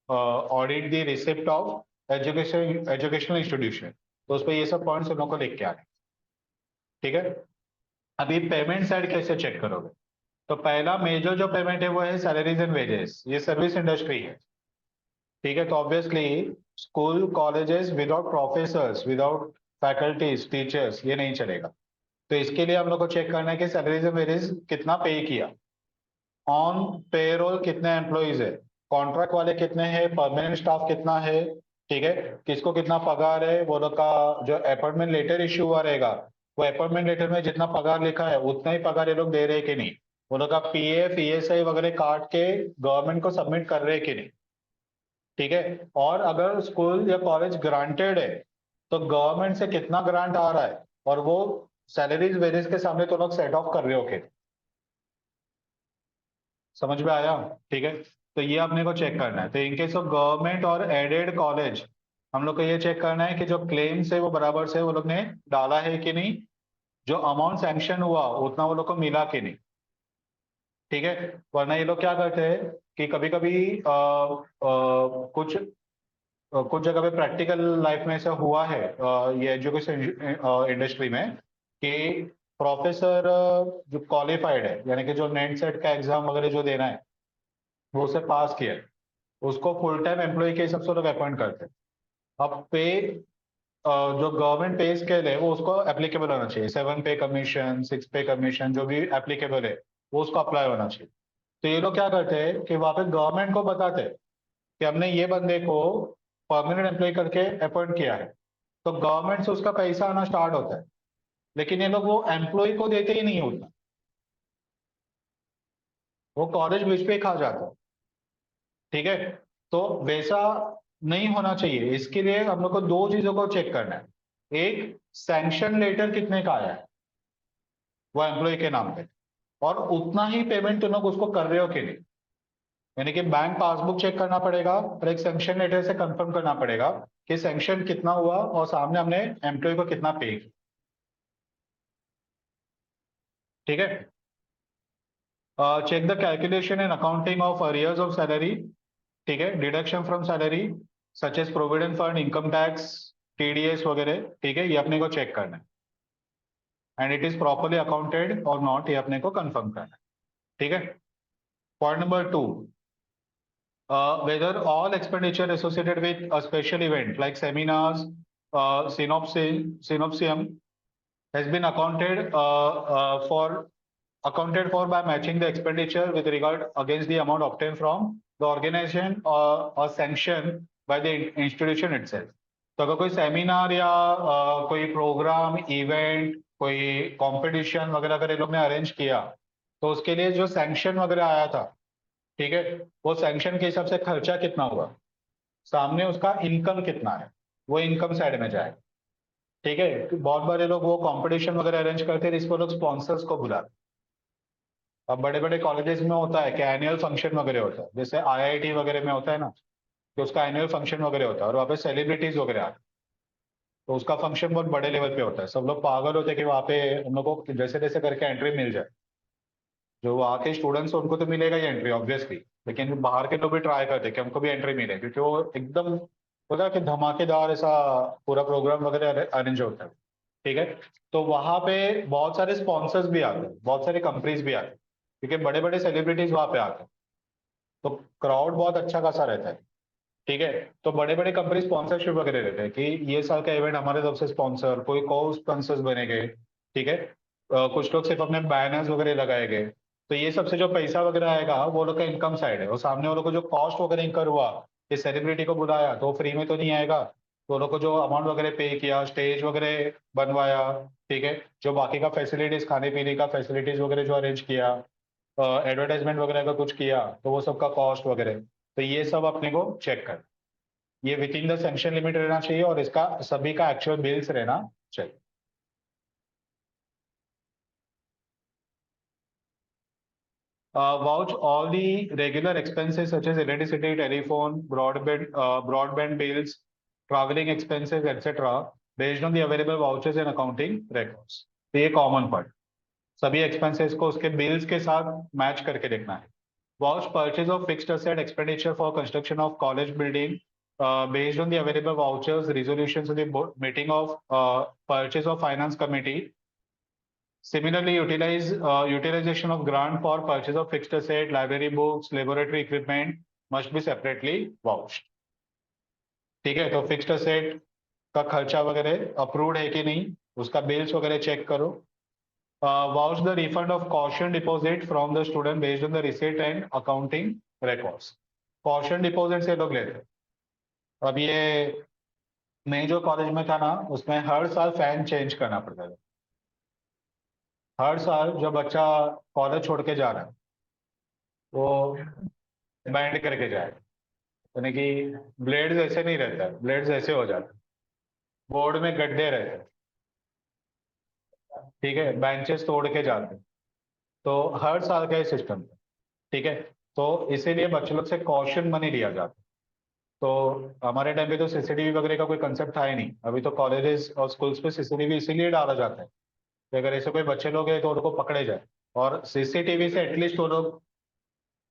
audit the receipt of educational institution. तो उस पर ये सब पॉइंट्स उन लोग को लिख के आने। ठीक है। अभी पेमेंट साइड कैसे चेक करोगे, तो पहला मेजर जो पेमेंट है वो है सैलरीज एंड वेजेस, ये सर्विस इंडस्ट्री है। ठीक है। तो obviously school colleges without professors, without faculties, teachers, ये नहीं चलेगा। तो इसके लिए हम लोग को चेक करना है कि सैलरीज एंड वेजेस कितना पे किया, ऑन पेरोल कितने एम्प्लॉइज है, कॉन्ट्रैक्ट वाले कितने हैं, परमानेंट स्टाफ कितना है। ठीक है। किसको कितना पगार है, वो लोग का जो अपॉइंटमेंट लेटर इश्यू हुआ रहेगा, वो अपॉइंटमेंट लेटर में जितना पगार लिखा है उतना ही पगार ये लोग दे रहे हैं कि नहीं, वो लोग का पीएफ, ईएसआई वगैरह काट के गवर्नमेंट को सबमिट कर रहे हैं कि नहीं। ठीक है। और अगर स्कूल या कॉलेज ग्रांटेड है, तो गवर्नमेंट से कितना ग्रांट आ रहा है, और वो सैलरीज वेजेस के सामने तो लोग सेट ऑफ कर रहे हो के। समझ में आया। ठीक है। तो ये अपने को चेक करना है। तो इन केस ऑफ गवर्नमेंट और एडेड कॉलेज, हम लोग को ये चेक करना है कि जो क्लेम्स है वो बराबर से वो लोग ने डाला है कि नहीं, जो अमाउंट सैंक्शन हुआ उतना वो लोग को मिला कि नहीं। ठीक है। वरना ये लोग क्या करते हैं कि कभी कभी कुछ जगह पे प्रैक्टिकल लाइफ में ऐसा हुआ है, ये एजुकेशन इंडस्ट्री में, कि प्रोफेसर जो क्वालिफाइड है, यानी कि जो नेट सेट का एग्जाम वगैरह जो देना है वो उसे पास किया है, उसको फुल टाइम एम्प्लॉय के हिसाब से लोग अपॉइंट करते हैं। अब पे जो गवर्नमेंट पे स्केल है वो उसको एप्लीकेबल होना चाहिए, 7 पे कमीशन, 6 पे कमीशन, जो भी एप्लीकेबल है वो उसको अप्लाई होना चाहिए। तो ये लोग क्या करते हैं कि वहां पे गवर्नमेंट को बताते हैं कि हमने ये बंदे को परमानेंट एम्प्लॉय करके अपॉइंट किया है, तो गवर्नमेंट से उसका पैसा आना स्टार्ट होता है। लेकिन ये लोग वो एम्प्लॉय को देते ही नहीं उतना, वो कॉलेज बीच पे ही खा जाता है। ठीक है। तो वैसा नहीं होना चाहिए। इसके लिए हम लोग को दो चीजों को चेक करना है। एक, सैंक्शन लेटर कितने का आया है वो एम्प्लॉय के नाम पे, और उतना ही पेमेंट तुम लोग उसको कर रहे हो कि नहीं। यानी कि बैंक पासबुक चेक करना पड़ेगा और एक सैंक्शन लेटर से कंफर्म करना पड़ेगा कि सैंक्शन कितना हुआ और सामने हमने एम्प्लॉय को कितना पे किया। ठीक है। Check the calculation and accounting of arrears of salary. ठीक है। Deduction from salary such as provident fund, income tax, TDS वगैरह। ठीक है। ये अपने को चेक करना है, and it is properly accounted और नॉट, ये अपने को कंफर्म करना है। ठीक है। Point number 2, whether all expenditure associated with a special event like seminars, synopsium has been accounted for by matching the expenditure with regard against the amount obtained from the organization or sanctioned by the institution itself. तो अगर कोई सेमिनार या कोई प्रोग्राम, इवेंट, कोई कंपटीशन वगैरह अगर ये लोग ने अरेंज किया, तो उसके लिए जो सैंक्शन वगैरह आया था, ठीक है, वो सैंक्शन के हिसाब से खर्चा कितना हुआ, सामने उसका इनकम कितना है, वो इनकम साइड में जाए। ठीक है। बहुत बार ये लोग वो कंपटीशन वगैरह अरेंज करते हैं, इसको लोग स्पॉन्सर्स को बुलाते हैं। अब बड़े बड़े कॉलेजेस में होता है कि एनुअल फंक्शन वगैरह होता है, जैसे आईआईटी वगैरह में होता है ना, कि उसका एनुअल फंक्शन वगैरह होता है और वहाँ पे सेलिब्रिटीज वगैरह आते हैं। तो उसका फंक्शन बहुत बड़े लेवल पे होता है, सब लोग पागल होते हैं कि वहाँ पे हम लोग को जैसे तैसे करके एंट्री मिल जाए। जो वहाँ के स्टूडेंट्स उनको तो मिलेगा ही एंट्री ऑब्वियसली, लेकिन बाहर के लोग भी ट्राई करते हैं कि हमको भी एंट्री मिले, क्योंकि वो एकदम होता है कि धमाकेदार ऐसा पूरा प्रोग्राम वगैरह अरेंज होता है। ठीक है। तो वहाँ पे बहुत सारे स्पॉन्सर्स भी आते हैं, बहुत सारे कंपनीज भी आते हैं, क्योंकि बड़े बड़े सेलिब्रिटीज वहाँ पे आते हैं। तो क्राउड बहुत अच्छा खासा रहता है। ठीक है। तो बड़े बड़े कंपनी स्पॉन्सरशिप वगैरह रहते हैं कि ये साल का इवेंट हमारे तरफ से स्पॉन्सर, कोई को स्पॉन्सर्स बने गए। ठीक है। कुछ लोग सिर्फ अपने बैनर्स वगैरह लगाए गए। तो ये सबसे जो पैसा वगैरह आएगा वो लोग का इनकम साइड है, और सामने वो लोग को जो कॉस्ट वगैरह इंकर हुआ, ये सेलिब्रिटी को बुलाया तो फ्री में तो नहीं आएगा। तो वो लोग को जो अमाउंट वगैरह पे किया, स्टेज वगैरह बनवाया, ठीक है, जो बाकी का फैसिलिटीज, खाने पीने का फैसिलिटीज वगैरह जो अरेंज किया, एडवर्टाइजमेंट वगैरह का कुछ किया, तो वो सबका कॉस्ट वगैरह, तो ये सब अपने को चेक कर, ये with in the sanction limit रहना चाहिए और इसका सभी का एक्चुअल बिल्स रहना चाहिए। Vouch all the regular expenses such as electricity, telephone, broadband bills, traveling expenses, etc. based on the available vouchers and accounting records. तो ये कॉमन पार्ट, सभी एक्सपेंसेस को उसके बिल्स के साथ मैच करके देखना है। Vouch purchase of fixed asset expenditure for construction of college building based on the available vouchers, resolutions of the meeting of purchase of finance committee. Similarly, utilization of grant for purchase of fixed asset, library books, laboratory equipment must be separately vouched. ठीक है। तो फिक्स्ड असेट का खर्चा वगैरह अप्रूव्ड है कि नहीं, उसका बिल्स वगैरह चेक करो। Vouch the refund of caution deposit from the student based on the receipt and accounting records. Caution deposit से लोग लेते हैं। अब ये मैं जो कॉलेज में था ना, उसमें हर साल फैन चेंज करना पड़ता था। हर साल जब बच्चा कॉलेज छोड़ के जा रहा है, वो बैंड करके जाए, यानी कि ब्लेड्स ऐसे नहीं रहता है, ब्लेड्स ऐसे हो जाते हैं, बोर्ड में गड्ढे रहते हैं। ठीक है। बेंचेस तोड़ के जाते हैं। तो हर साल का ये सिस्टम है। ठीक है। तो इसीलिए बच्चों लोग से कॉशन मनी लिया जाता है। तो हमारे टाइम पे तो सीसीटीवी वगैरह का कोई कंसेप्ट था ही नहीं। अभी तो कॉलेजेस और स्कूल्स पे सीसीटीवी इसीलिए डाला जाता है कि अगर ऐसे कोई बच्चे लोग हैं तो उनको पकड़े जाए, और सीसीटीवी से एटलीस्ट वो लोग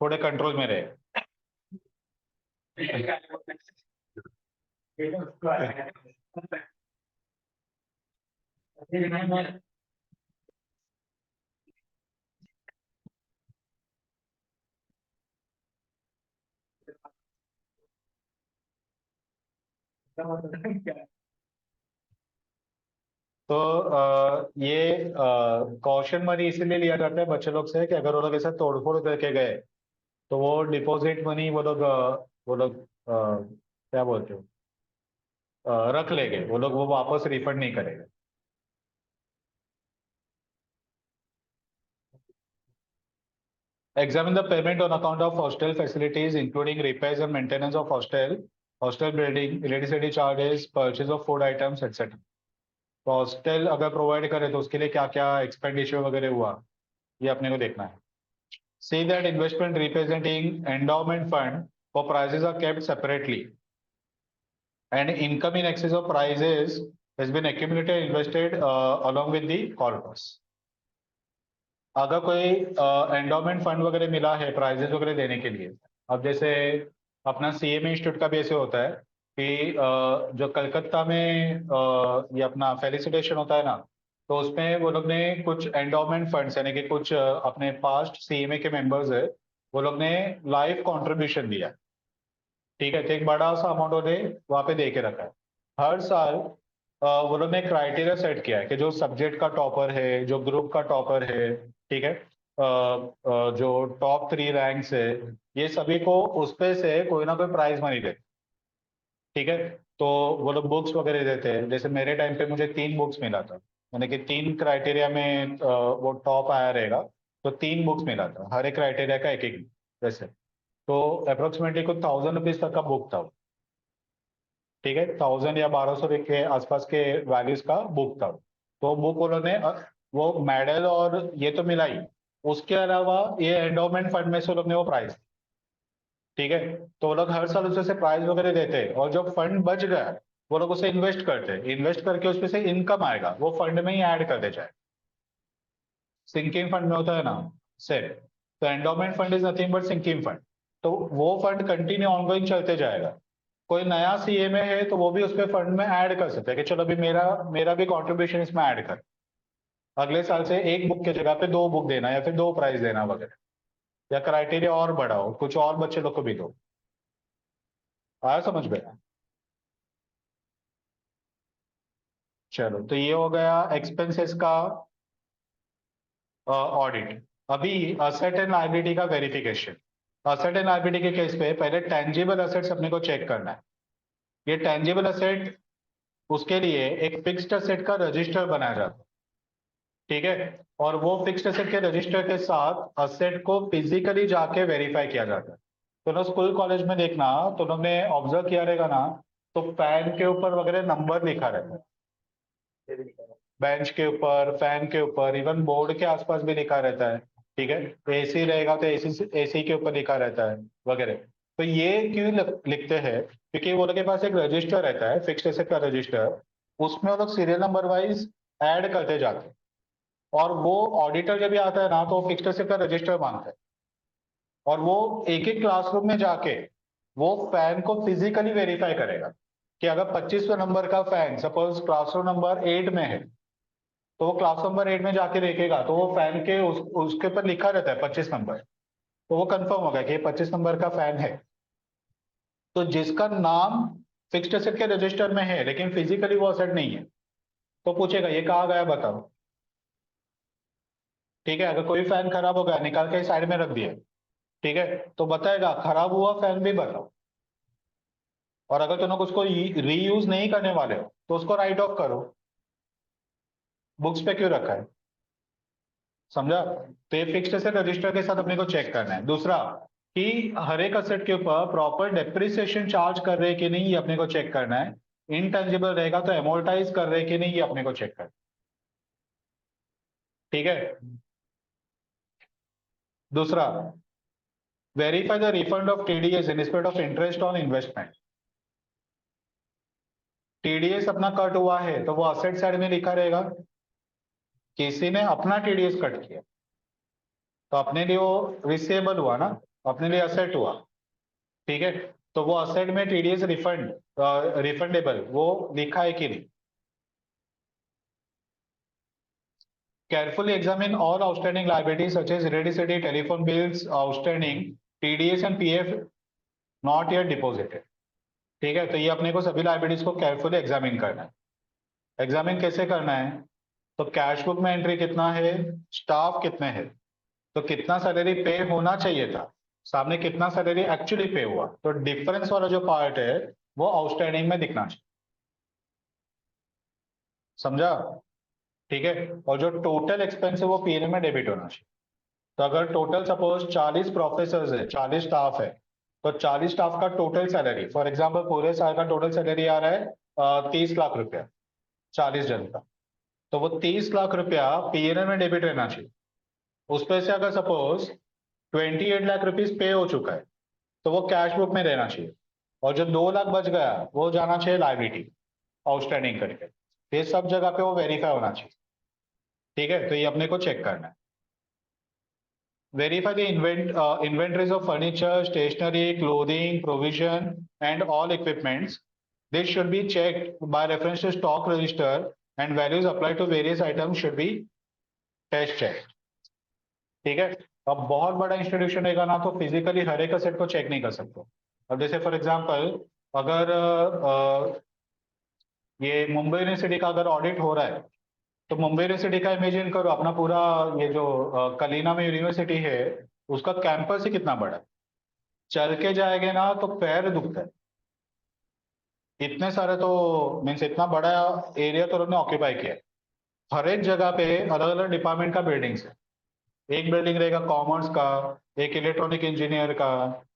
थोड़े कंट्रोल में रहे। तो ये कॉशन मनी इसीलिए लिया जाता है बच्चे लोग से कि अगर वो लोग ऐसा तोड़फोड़ करके गए तो वो डिपॉजिट मनी वो लोग क्या बोलते हो, रख लेंगे, वो लोग वो वापस रिफंड नहीं करेंगे। Examine the payment on account of hostel facilities, including repairs and maintenance of hostel building, electricity charges, purchase of food items, etc. तो हॉस्टल अगर प्रोवाइड करे तो उसके लिए क्या क्या एक्सपेंडिचर वगैरह हुआ, ये अपने को देखना है। See that investment representing endowment fund for prices are kept separately, and income in excess of prices has been accumulated and invested along with the corpus. अगर कोई एंडोमेंट फंड वगैरह मिला है प्राइजेस वगैरह देने के लिए, अब जैसे अपना सीएमए इंस्टीट्यूट का भी ऐसे होता है कि जो कलकत्ता में ये अपना फेलिसिटेशन होता है ना, तो उसमें वो लोग ने कुछ एंडोमेंट फंड्स यानी कि कुछ अपने पास्ट सीएमए के मेंबर्स है, वो लोग ने लाइफ कंट्रीब्यूशन दिया। ठीक है। तो एक बड़ा सा अमाउंट उन्हें वहां पे दे के रखा है। हर साल वो लोग ने क्राइटेरिया सेट किया है कि जो सब्जेक्ट का टॉपर है, जो ग्रुप का टॉपर है, ठीक है, जो टॉप 3 रैंक्स है, ये सभी को उस पे से कोई ना कोई प्राइज मनी दे। ठीक है। तो वो लोग बुक्स वगैरह देते हैं, जैसे मेरे टाइम पे मुझे 3 बुक्स मिला था, यानी कि 3 क्राइटेरिया में वो टॉप आया रहेगा, तो 3 बुक्स मिला था, हर एक क्राइटेरिया का एक एक वैसे। तो अप्रोक्सीमेटली कुछ 1000 रुपीज तक का बुक था। ठीक है। 1000 या 1200 के आसपास के वैल्यूज का बुक था। तो बुक उन्होंने वो मेडल और ये तो मिला ही, उसके अलावा ये एंडोमेंट फंड में से लोग ने वो प्राइज, ठीक है, तो वो लोग हर साल उसमें से प्राइज वगैरह देते हैं, और जो फंड बच गया वो लोग उसे इन्वेस्ट करते हैं, इन्वेस्ट करके उसमें से इनकम आएगा वो फंड में ही ऐड कर दे जाए। सिंकिंग फंड में होता है ना से, तो endowment fund is nothing but sinking fund. तो वो फंड कंटिन्यू ऑनगोइंग चलते जाएगा। कोई नया सीए में है तो वो भी उसमें फंड में ऐड कर सकता है कि चलो अभी मेरा मेरा भी कंट्रीब्यूशन इसमें ऐड कर, अगले साल से एक बुक की जगह पे दो बुक देना या फिर दो प्राइज देना वगैरह, या क्राइटेरिया और बढ़ाओ, कुछ और बच्चे लोग को भी दो। आया समझ में? चलो, तो ये हो गया एक्सपेंसेस का ऑडिट। अभी असेट एंड लायबिलिटी का वेरिफिकेशन। असेट एंड लायबिलिटी के केस पे पहले टेंजिबल असेट्स अपने को चेक करना है। ये टेंजिबल असेट, उसके लिए एक फिक्स्ड असेट का रजिस्टर बनाया जाता है, ठीक है, और वो फिक्स्ड असेट के रजिस्टर के साथ असेट को फिजिकली जाके वेरीफाई किया जाता है। तो ना स्कूल कॉलेज में देखना, तो उन्होंने ऑब्जर्व किया रहेगा ना, तो पैन के ऊपर वगैरह नंबर लिखा रहता है, बेंच के ऊपर, फैन के ऊपर, इवन बोर्ड के आसपास भी लिखा रहता है, ठीक है, एसी रहेगा तो एसी एसी के ऊपर लिखा रहता है वगैरह। तो ये क्यों लिखते हैं? क्योंकि वो लोग के पास एक रजिस्टर रहता है, फिक्स्ड एसेट का रजिस्टर, उसमें वो लोग सीरियल नंबर वाइज ऐड करते जाते हैं, और वो ऑडिटर जब भी आता है ना तो फिक्स्ड एसेट का रजिस्टर मांगता है, और वो एक एक क्लासरूम में जाके वो फैन को फिजिकली वेरीफाई करेगा कि अगर 25वें नंबर का फैन सपोज क्लासरूम नंबर 8 में है, तो वो क्लास नंबर 8 में जाके देखेगा तो वो फैन के उसके ऊपर लिखा रहता है 25 नंबर, तो वो कंफर्म होगा कि ये 25 नंबर का फैन है। तो जिसका नाम फिक्स्ड एसेट के रजिस्टर में है लेकिन फिजिकली वो असेट नहीं है, तो पूछेगा ये कहाँ गया बताओ, ठीक है, अगर कोई फैन खराब हो गया निकाल के साइड में रख दिया, ठीक है, तो बताएगा खराब हुआ फैन भी बताओ, और अगर तुम लोग उसको रीयूज नहीं करने वाले हो तो उसको राइट ऑफ करो, बुक्स पे क्यों रखा है, समझा? तो ये फिक्स्ड एसेट रजिस्टर के साथ अपने को चेक करना है। दूसरा कि हर एक असेट के ऊपर प्रॉपर डेप्रिसिएशन चार्ज कर रहे हैं कि नहीं, ये अपने को चेक करना है। इनटेंजिबल रहेगा तो एमोर्टाइज कर रहे हैं कि नहीं, ये अपने को चेक करना है, ठीक है। दूसरा, verify the refund of TDS in respect of interest on investment. TDS अपना कट हुआ है तो वो असेट साइड में लिखा रहेगा, किसी ने अपना टीडीएस कट किया तो अपने लिए वो रिसीवेबल हुआ ना, अपने लिए असेट हुआ, ठीक है, तो वो असेट में टीडीएस रिफंडेबल वो लिखा है कि नहीं। Carefully examine all outstanding liabilities such as electricity, telephone bills, outstanding, TDS and PF not yet deposited, ठीक है, तो ये अपने को सभी लाइबिलिटीज को केयरफुली एग्जामिन करना है। एग्जामिन कैसे करना है? तो कैश बुक में एंट्री कितना है, स्टाफ कितने हैं, तो कितना सैलरी पे होना चाहिए था, सामने कितना सैलरी एक्चुअली पे हुआ, तो डिफरेंस वाला जो पार्ट है वो आउटस्टैंडिंग में दिखना चाहिए, समझा? ठीक है, और जो टोटल एक्सपेंस है वो पीएनएल में डेबिट होना चाहिए। तो अगर टोटल सपोज 40 प्रोफेसर है, 40 स्टाफ है, तो 40 स्टाफ का टोटल सैलरी, फॉर एग्जाम्पल पूरे साल का टोटल सैलरी आ रहा है 30 लाख रुपया 40 जन का, तो वो 30 लाख रुपया पीएनएल में डेबिट रहना चाहिए। उस पे से अगर सपोज 28 लाख रुपीज पे हो चुका है तो वो कैश बुक में रहना चाहिए, और जो 2 लाख बच गया वो जाना चाहिए लाइबिलिटी आउटस्टैंडिंग करके। ये सब जगह पे वो वेरीफाई होना चाहिए, ठीक है, तो ये अपने को चेक करना है। Verify the inventories of furniture, stationery, clothing, provision, and all equipments. This should be checked by reference to stock register, and values applied to various items should be test checked. ठीक है, अब बहुत बड़ा इंस्टीट्यूशन रहेगा ना तो फिजिकली हर एक असेट को चेक नहीं कर सकते। अब जैसे फॉर एग्जांपल अगर ये मुंबई यूनिवर्सिटी का अगर ऑडिट हो रहा है, तो मुंबई यूनिवर्सिटी का इमेजिन करो, अपना पूरा ये जो कलीना में यूनिवर्सिटी है उसका कैंपस ही कितना बड़ा है, चल के जाएंगे ना तो पैर दुखता है, इतने सारे तो मीन्स इतना बड़ा एरिया तो उन्होंने ऑक्यूपाई किया है। हर एक जगह पे अलग अलग डिपार्टमेंट का बिल्डिंग्स है, एक बिल्डिंग रहेगा कॉमर्स का, एक इलेक्ट्रॉनिक इंजीनियर का,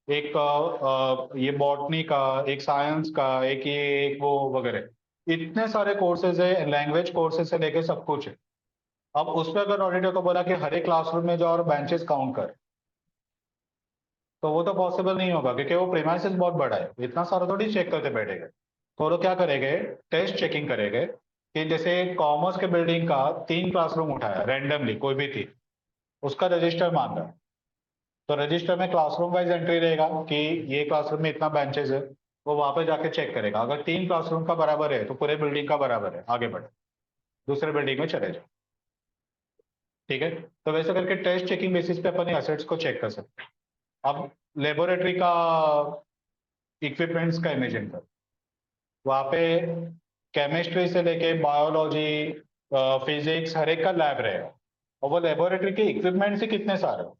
एक ये बॉटनी का, एक साइंस का, एक वो वगैरह, इतने सारे कोर्सेज है, लैंग्वेज कोर्सेज से लेके सब कुछ है। अब उसमें अगर ऑडिटर को बोला कि हर एक क्लासरूम में जाओ और बेंचेस काउंट कर, तो वो तो पॉसिबल नहीं होगा क्योंकि वो प्रीमाइसेस बहुत बड़ा है, इतना सारा थोड़ी चेक करते बैठेंगे। तो वो लोग क्या करेंगे, टेस्ट चेकिंग करेंगे कि जैसे कॉमर्स के बिल्डिंग का 3 क्लासरूम उठाया रैंडमली, कोई भी थी, उसका रजिस्टर मांगा। तो रजिस्टर में क्लासरूम वाइज एंट्री रहेगा कि ये क्लासरूम में इतना बेंचेस है, वो वहां पे जाके चेक करेगा। अगर 3 क्लासरूम का बराबर है तो पूरे बिल्डिंग का बराबर है, आगे बढ़े, दूसरे बिल्डिंग में चले जाओ। ठीक है, तो वैसे करके टेस्ट चेकिंग बेसिस पे अपने एसेट्स को चेक कर सकते हैं। अब लेबोरेटरी का इक्विपमेंट्स का इमेजिन कर, वहाँ पे केमिस्ट्री से लेके बायोलॉजी, फिजिक्स, हर एक का लैब रहेगा। और वो लेबोरेटरी के इक्विपमेंट्स ही कितने सारे हैं।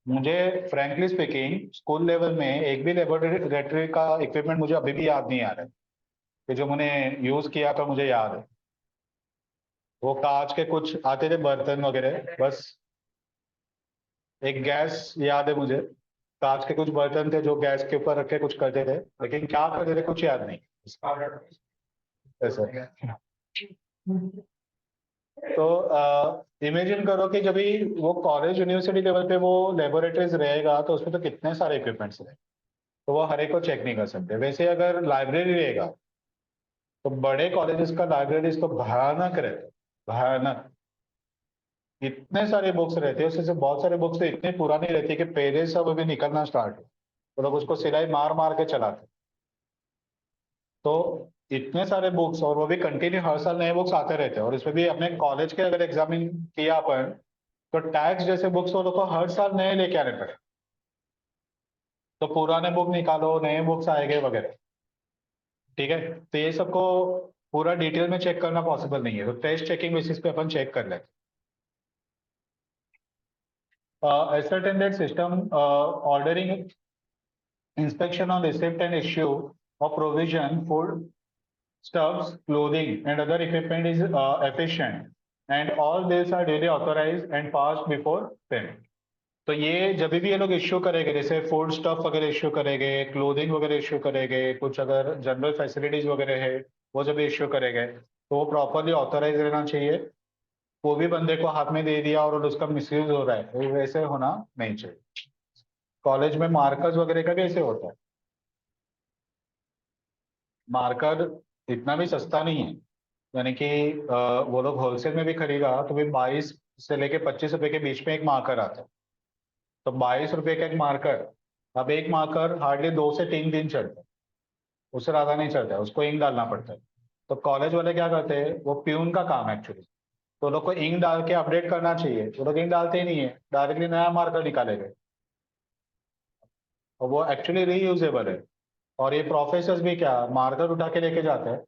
मुझे फ्रैंकली स्पीकिंग स्कूल लेवल में एक भी लेबोरेटरी का इक्विपमेंट मुझे अभी भी याद नहीं आ रहा है कि जो मैंने यूज किया था मुझे याद है। वो कांच के कुछ आते थे बर्तन वगैरह बस। एक गैस याद है मुझे, कांच के कुछ बर्तन थे जो गैस के ऊपर रख के कुछ करते थे, लेकिन क्या करते थे कुछ याद नहीं ऐसा। तो इमेजिन करो कि जब भी वो कॉलेज यूनिवर्सिटी लेवल पे वो लेबोरेटरीज रहेगा तो उसमें तो कितने सारे इक्विपमेंट्स रहे, तो वो हर एक को चेक नहीं कर सकते। वैसे अगर लाइब्रेरी रहेगा तो बड़े कॉलेजेस का लाइब्रेरीज तो भयानक रहते, भयानक। इतने सारे बुक्स रहते हैं, उसमें से बहुत सारे बुक्स तो इतने पुरानी रहती है कि पेजेस सब अभी निकलना स्टार्ट है, तो लोग उसको सिलाई मार मार के चलाते। तो इतने सारे बुक्स, और वो भी कंटिन्यू हर साल नए बुक्स आते रहते हैं। और इसमें भी अपने कॉलेज के अगर एग्जामिन किया अपन, तो टैक्स जैसे बुक्स वो लोग को हर साल नए लेके आने पड़े। तो पुराने बुक निकालो, नए बुक्स आएंगे वगैरह। ठीक है, तो ये सबको पूरा डिटेल में चेक करना पॉसिबल नहीं है, तो टेस्ट चेकिंग बेसिस पे अपन चेक कर लेते हैं। ascertained system ordering inspection on receipt and issue of provision, food stuffs, clothing, and other equipment is efficient, and all bills are duly authorized and passed before payment. तो ये जब भी ये लोग इश्यू करेंगे, जैसे फूड स्टफ वगैरह इश्यू करेंगे, क्लोथिंग वगैरह इश्यू करेंगे, कुछ अगर जनरल फैसिलिटीज वगैरह है वो जब इश्यू करेंगे, तो वो प्रॉपरली ऑथोराइज रहना चाहिए। वो भी बंदे को हाथ में दे दिया और उसका मिसयूज हो रहा है, वो वैसे होना नहीं चाहिए। कॉलेज में मार्कर्स वगैरह का कैसे होता है, मार्कर इतना भी सस्ता नहीं है। यानी कि वो लोग होलसेल में भी खरीदा तो भी 22 से लेके 25 रुपए के बीच में एक मार्कर आता है। तो 22 रुपए का एक मार्कर, अब एक मार्कर हार्डली 2 से 3 दिन चलता है, उससे ज्यादा नहीं चलता है, उसको इंक डालना पड़ता है। तो कॉलेज वाले क्या करते हैं, वो प्यून का काम है एक्चुअली। तो लोग को इंक डाल के अपडेट करना चाहिए, वो लोग इंक डालते ही नहीं है, डायरेक्टली नया मार्कर निकालेंगे। और वो एक्चुअली रीयूजेबल है। और ये प्रोफेसर्स भी क्या मार्कर उठा के लेके जाते हैं,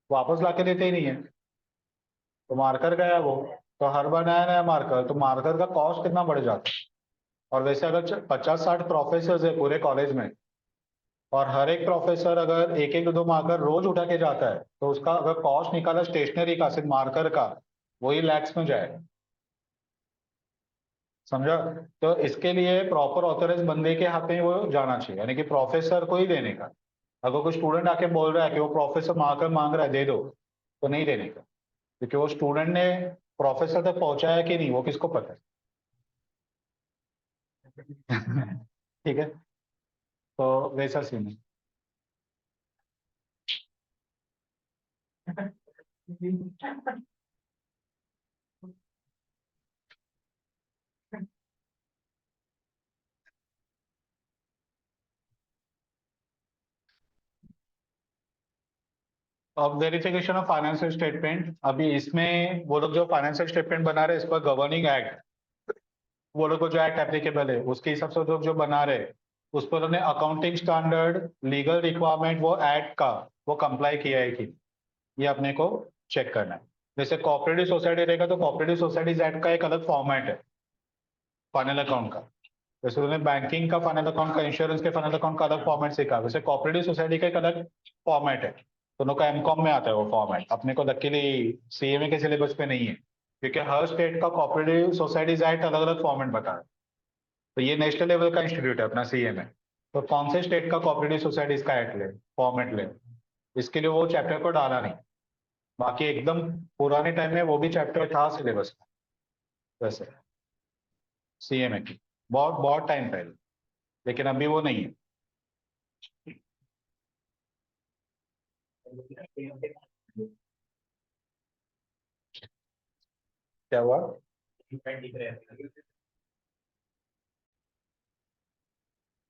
वापस ला के देते ही नहीं है। तो मार्कर गया वो, तो हर बार नया नया मार्कर, तो मार्कर का कॉस्ट कितना बढ़ जाता है। और वैसे अगर 50-60 प्रोफेसर है पूरे कॉलेज में, और हर एक प्रोफेसर अगर एक एक दो मार्कर रोज उठा के जाता है, तो उसका अगर कॉस्ट निकाला स्टेशनरी का सिर्फ मार्कर का, वही लैक्स में जाएगा। समझा। तो इसके लिए प्रॉपर ऑथराइज बंदे के हाथ में वो जाना चाहिए, यानी कि प्रोफेसर को ही देने का। अगर कोई स्टूडेंट आके बोल रहा है कि वो प्रोफेसर मार्कर मांग रहा है दे दो, तो नहीं देने का, क्योंकि वो स्टूडेंट ने प्रोफेसर तक पहुंचाया कि नहीं वो किसको पता है। ठीक है, तो वैसा सीन है। अब वेरिफिकेशन ऑफ फाइनेंशियल स्टेटमेंट, अभी इसमें वो लोग जो फाइनेंशियल स्टेटमेंट बना रहे हैं इस पर गवर्निंग एक्ट, वो लोग को जो एक्ट एप्लीकेबल है उसके हिसाब से वो लोग जो बना रहे हैं, उस पर उन्होंने अकाउंटिंग स्टैंडर्ड लीगल रिक्वायरमेंट वो एक्ट का वो कंप्लाई किया है कि, ये अपने को चेक करना है। जैसे कोऑपरेटिव सोसाइटी रहेगा तो कोऑपरेटिव सोसाइटीज एक्ट का एक अलग फॉर्मेट है फाइनल अकाउंट का। जैसे उन्होंने बैंकिंग का फाइनल अकाउंट का, इंश्योरेंस के फाइनल अकाउंट का अलग फॉर्मेट सीखा, वैसे कोऑपरेटिव सोसाइटी का एक अलग फॉर्मेट है। दोनों का एमकॉम में आता है वो फॉर्मेट, अपने को लकीली सीएमए के सिलेबस पे नहीं है, क्योंकि हर स्टेट का कोऑपरेटिव सोसाइटीज एक्ट अलग अलग फॉर्मेट बता है। तो ये नेशनल लेवल का इंस्टीट्यूट है अपना सीएमए, तो कौन से स्टेट का कोऑपरेटिव सोसाइटीज का एक्ट ले, फॉर्मेट ले, इसके लिए वो चैप्टर को डाला नहीं। बाकी एकदम पुराने टाइम में वो भी चैप्टर था सिलेबस में। वैसे CMA की बहुत बहुत टाइम पहले, लेकिन अभी वो नहीं है। क्या हुआ?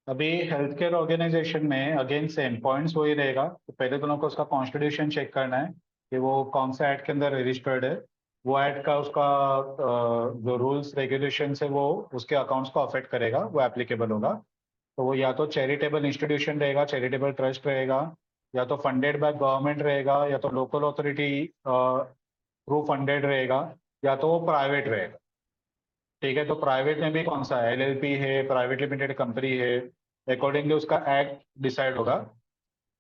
अभी हेल्थ केयर ऑर्गेनाइजेशन में अगेन सेम पॉइंट्स वही रहेगा। तो पहले दोनों को उसका कॉन्स्टिट्यूशन चेक करना है कि वो कौन सा एक्ट के अंदर रजिस्टर्ड है। वो एक्ट का उसका जो रूल्स रेगुलेशन है वो उसके अकाउंट्स को अफेक्ट करेगा, वो एप्लीकेबल होगा। तो वो या तो चैरिटेबल इंस्टीट्यूशन रहेगा, चैरिटेबल ट्रस्ट रहेगा, या तो फंडेड बाय गवर्नमेंट रहेगा, या तो लोकल अथॉरिटी थ्रू फंडेड रहेगा, या तो वो प्राइवेट रहेगा। ठीक है, तो प्राइवेट में भी कौन सा है, LLP है, प्राइवेट लिमिटेड कंपनी है, अकॉर्डिंगली उसका एक्ट डिसाइड होगा।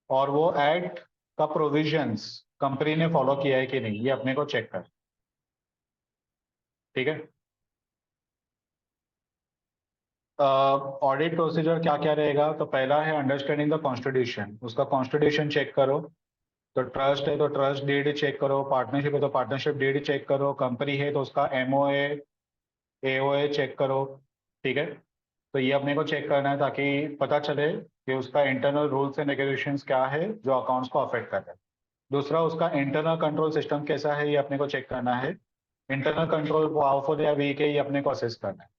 और वो एक्ट का प्रोविजंस कंपनी ने फॉलो किया है कि नहीं, ये अपने को चेक कर। ठीक है। ऑडिट प्रोसीजर क्या क्या रहेगा? तो पहला है अंडरस्टैंडिंग द कॉन्स्टिट्यूशन, उसका कॉन्स्टिट्यूशन चेक करो। तो ट्रस्ट है तो ट्रस्ट डीड चेक करो, पार्टनरशिप है तो पार्टनरशिप डीड चेक करो, कंपनी है तो उसका MOA AOA चेक करो। ठीक है, तो ये अपने को चेक करना है ताकि पता चले कि उसका इंटरनल रूल्स एंड रेगुलेशंस क्या है जो अकाउंट्स को अफेक्ट कर रहा है। दूसरा, उसका इंटरनल कंट्रोल सिस्टम कैसा है, ये अपने को चेक करना है। इंटरनल कंट्रोल पावरफुल या वीक है, ये अपने को असेस करना है।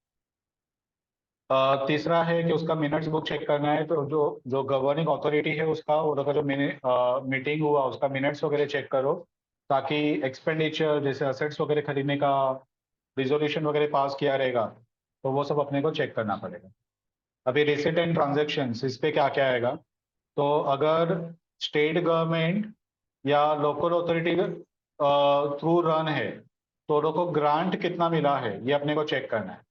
तीसरा है कि उसका मिनट्स बुक चेक करना है। तो जो जो गवर्निंग अथॉरिटी है उसका, वो लोग का जो मीटिंग हुआ उसका मिनट्स वगैरह चेक करो, ताकि एक्सपेंडिचर जैसे असेट्स वगैरह खरीदने का रिजोल्यूशन वगैरह पास किया रहेगा, तो वो सब अपने को चेक करना पड़ेगा। अभी रिसिट एंड ट्रांजेक्शन इस पे क्या क्या आएगा? तो अगर स्टेट गवर्नमेंट या लोकल अथॉरिटी थ्रू रन है, तो लोगों को ग्रांट कितना मिला है ये अपने को चेक करना है।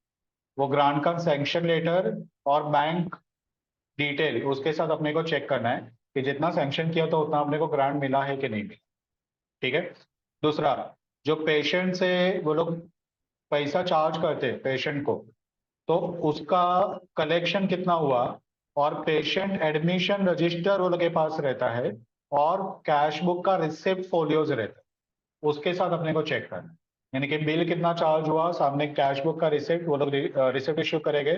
वो ग्रांट का सैंक्शन लेटर और बैंक डिटेल उसके साथ अपने को चेक करना है कि जितना सैंक्शन किया तो उतना अपने को ग्रांट मिला है कि नहीं मिला। ठीक है। दूसरा, जो पेशेंट से वो लोग पैसा चार्ज करते हैं पेशेंट को, तो उसका कलेक्शन कितना हुआ, और पेशेंट एडमिशन रजिस्टर वो लोग के पास रहता है, और कैश बुक का रिसिप्ट फोलियोज रहता है, उसके साथ अपने को चेक करना है। यानी कि बिल कितना चार्ज हुआ, सामने कैश बुक का रिसिप्ट वो लोग रिसिप्ट इश्यू करेंगे,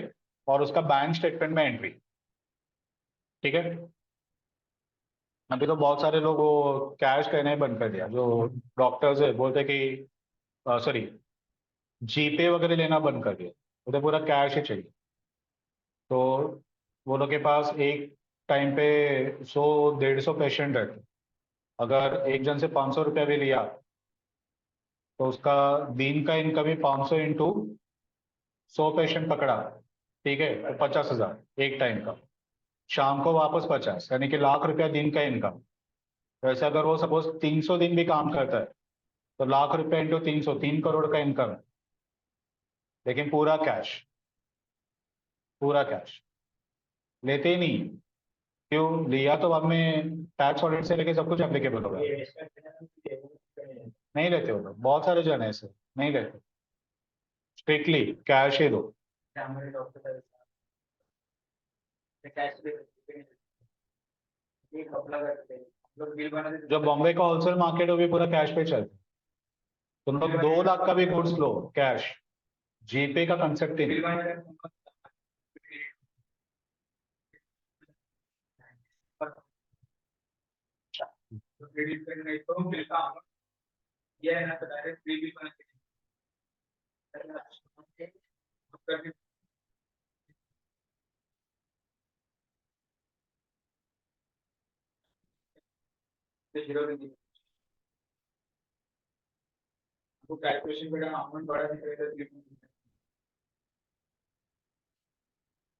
और उसका बैंक स्टेटमेंट में एंट्री। ठीक है। अभी तो बहुत सारे लोग वो कैश कहना ही बंद कर दिया, जो डॉक्टर्स है बोलते कि सॉरी, जीपे वगैरह लेना बंद कर दिया, उधर पूरा कैश ही चाहिए। तो वो लोग के पास एक टाइम पे 100-150 पेशेंट रहते। अगर एक जन से 500 रुपया भी लिया, तो उसका दिन का इनकम ही 500 इंटू 100 पेशेंट पकड़ा, ठीक है, तो 50,000 एक टाइम का। शाम को वापस 50, यानी कि ₹1,00,000 दिन का इनकम। वैसे अगर वो सपोज 300 दिन भी काम करता है, तो ₹1,00,000 इंटू 300, 3 करोड़ का इनकम है। लेकिन पूरा कैश, पूरा कैश लेते ही नहीं। क्यों लिया? तो बाद में टैक्स ऑडिट से लेके सब कुछ एप्लीकेबल होगा। नहीं लेते हो लोग, बहुत सारे जन ऐसे नहीं लेते, स्ट्रिक्टली कैश ही दो। जो बॉम्बे का होलसेल मार्केट है वो भी पूरा कैश पे चलता है। तुम लोग 2 लाख का भी गुड्स लो कैश, जीपे का कंसेप्ट ही नहीं।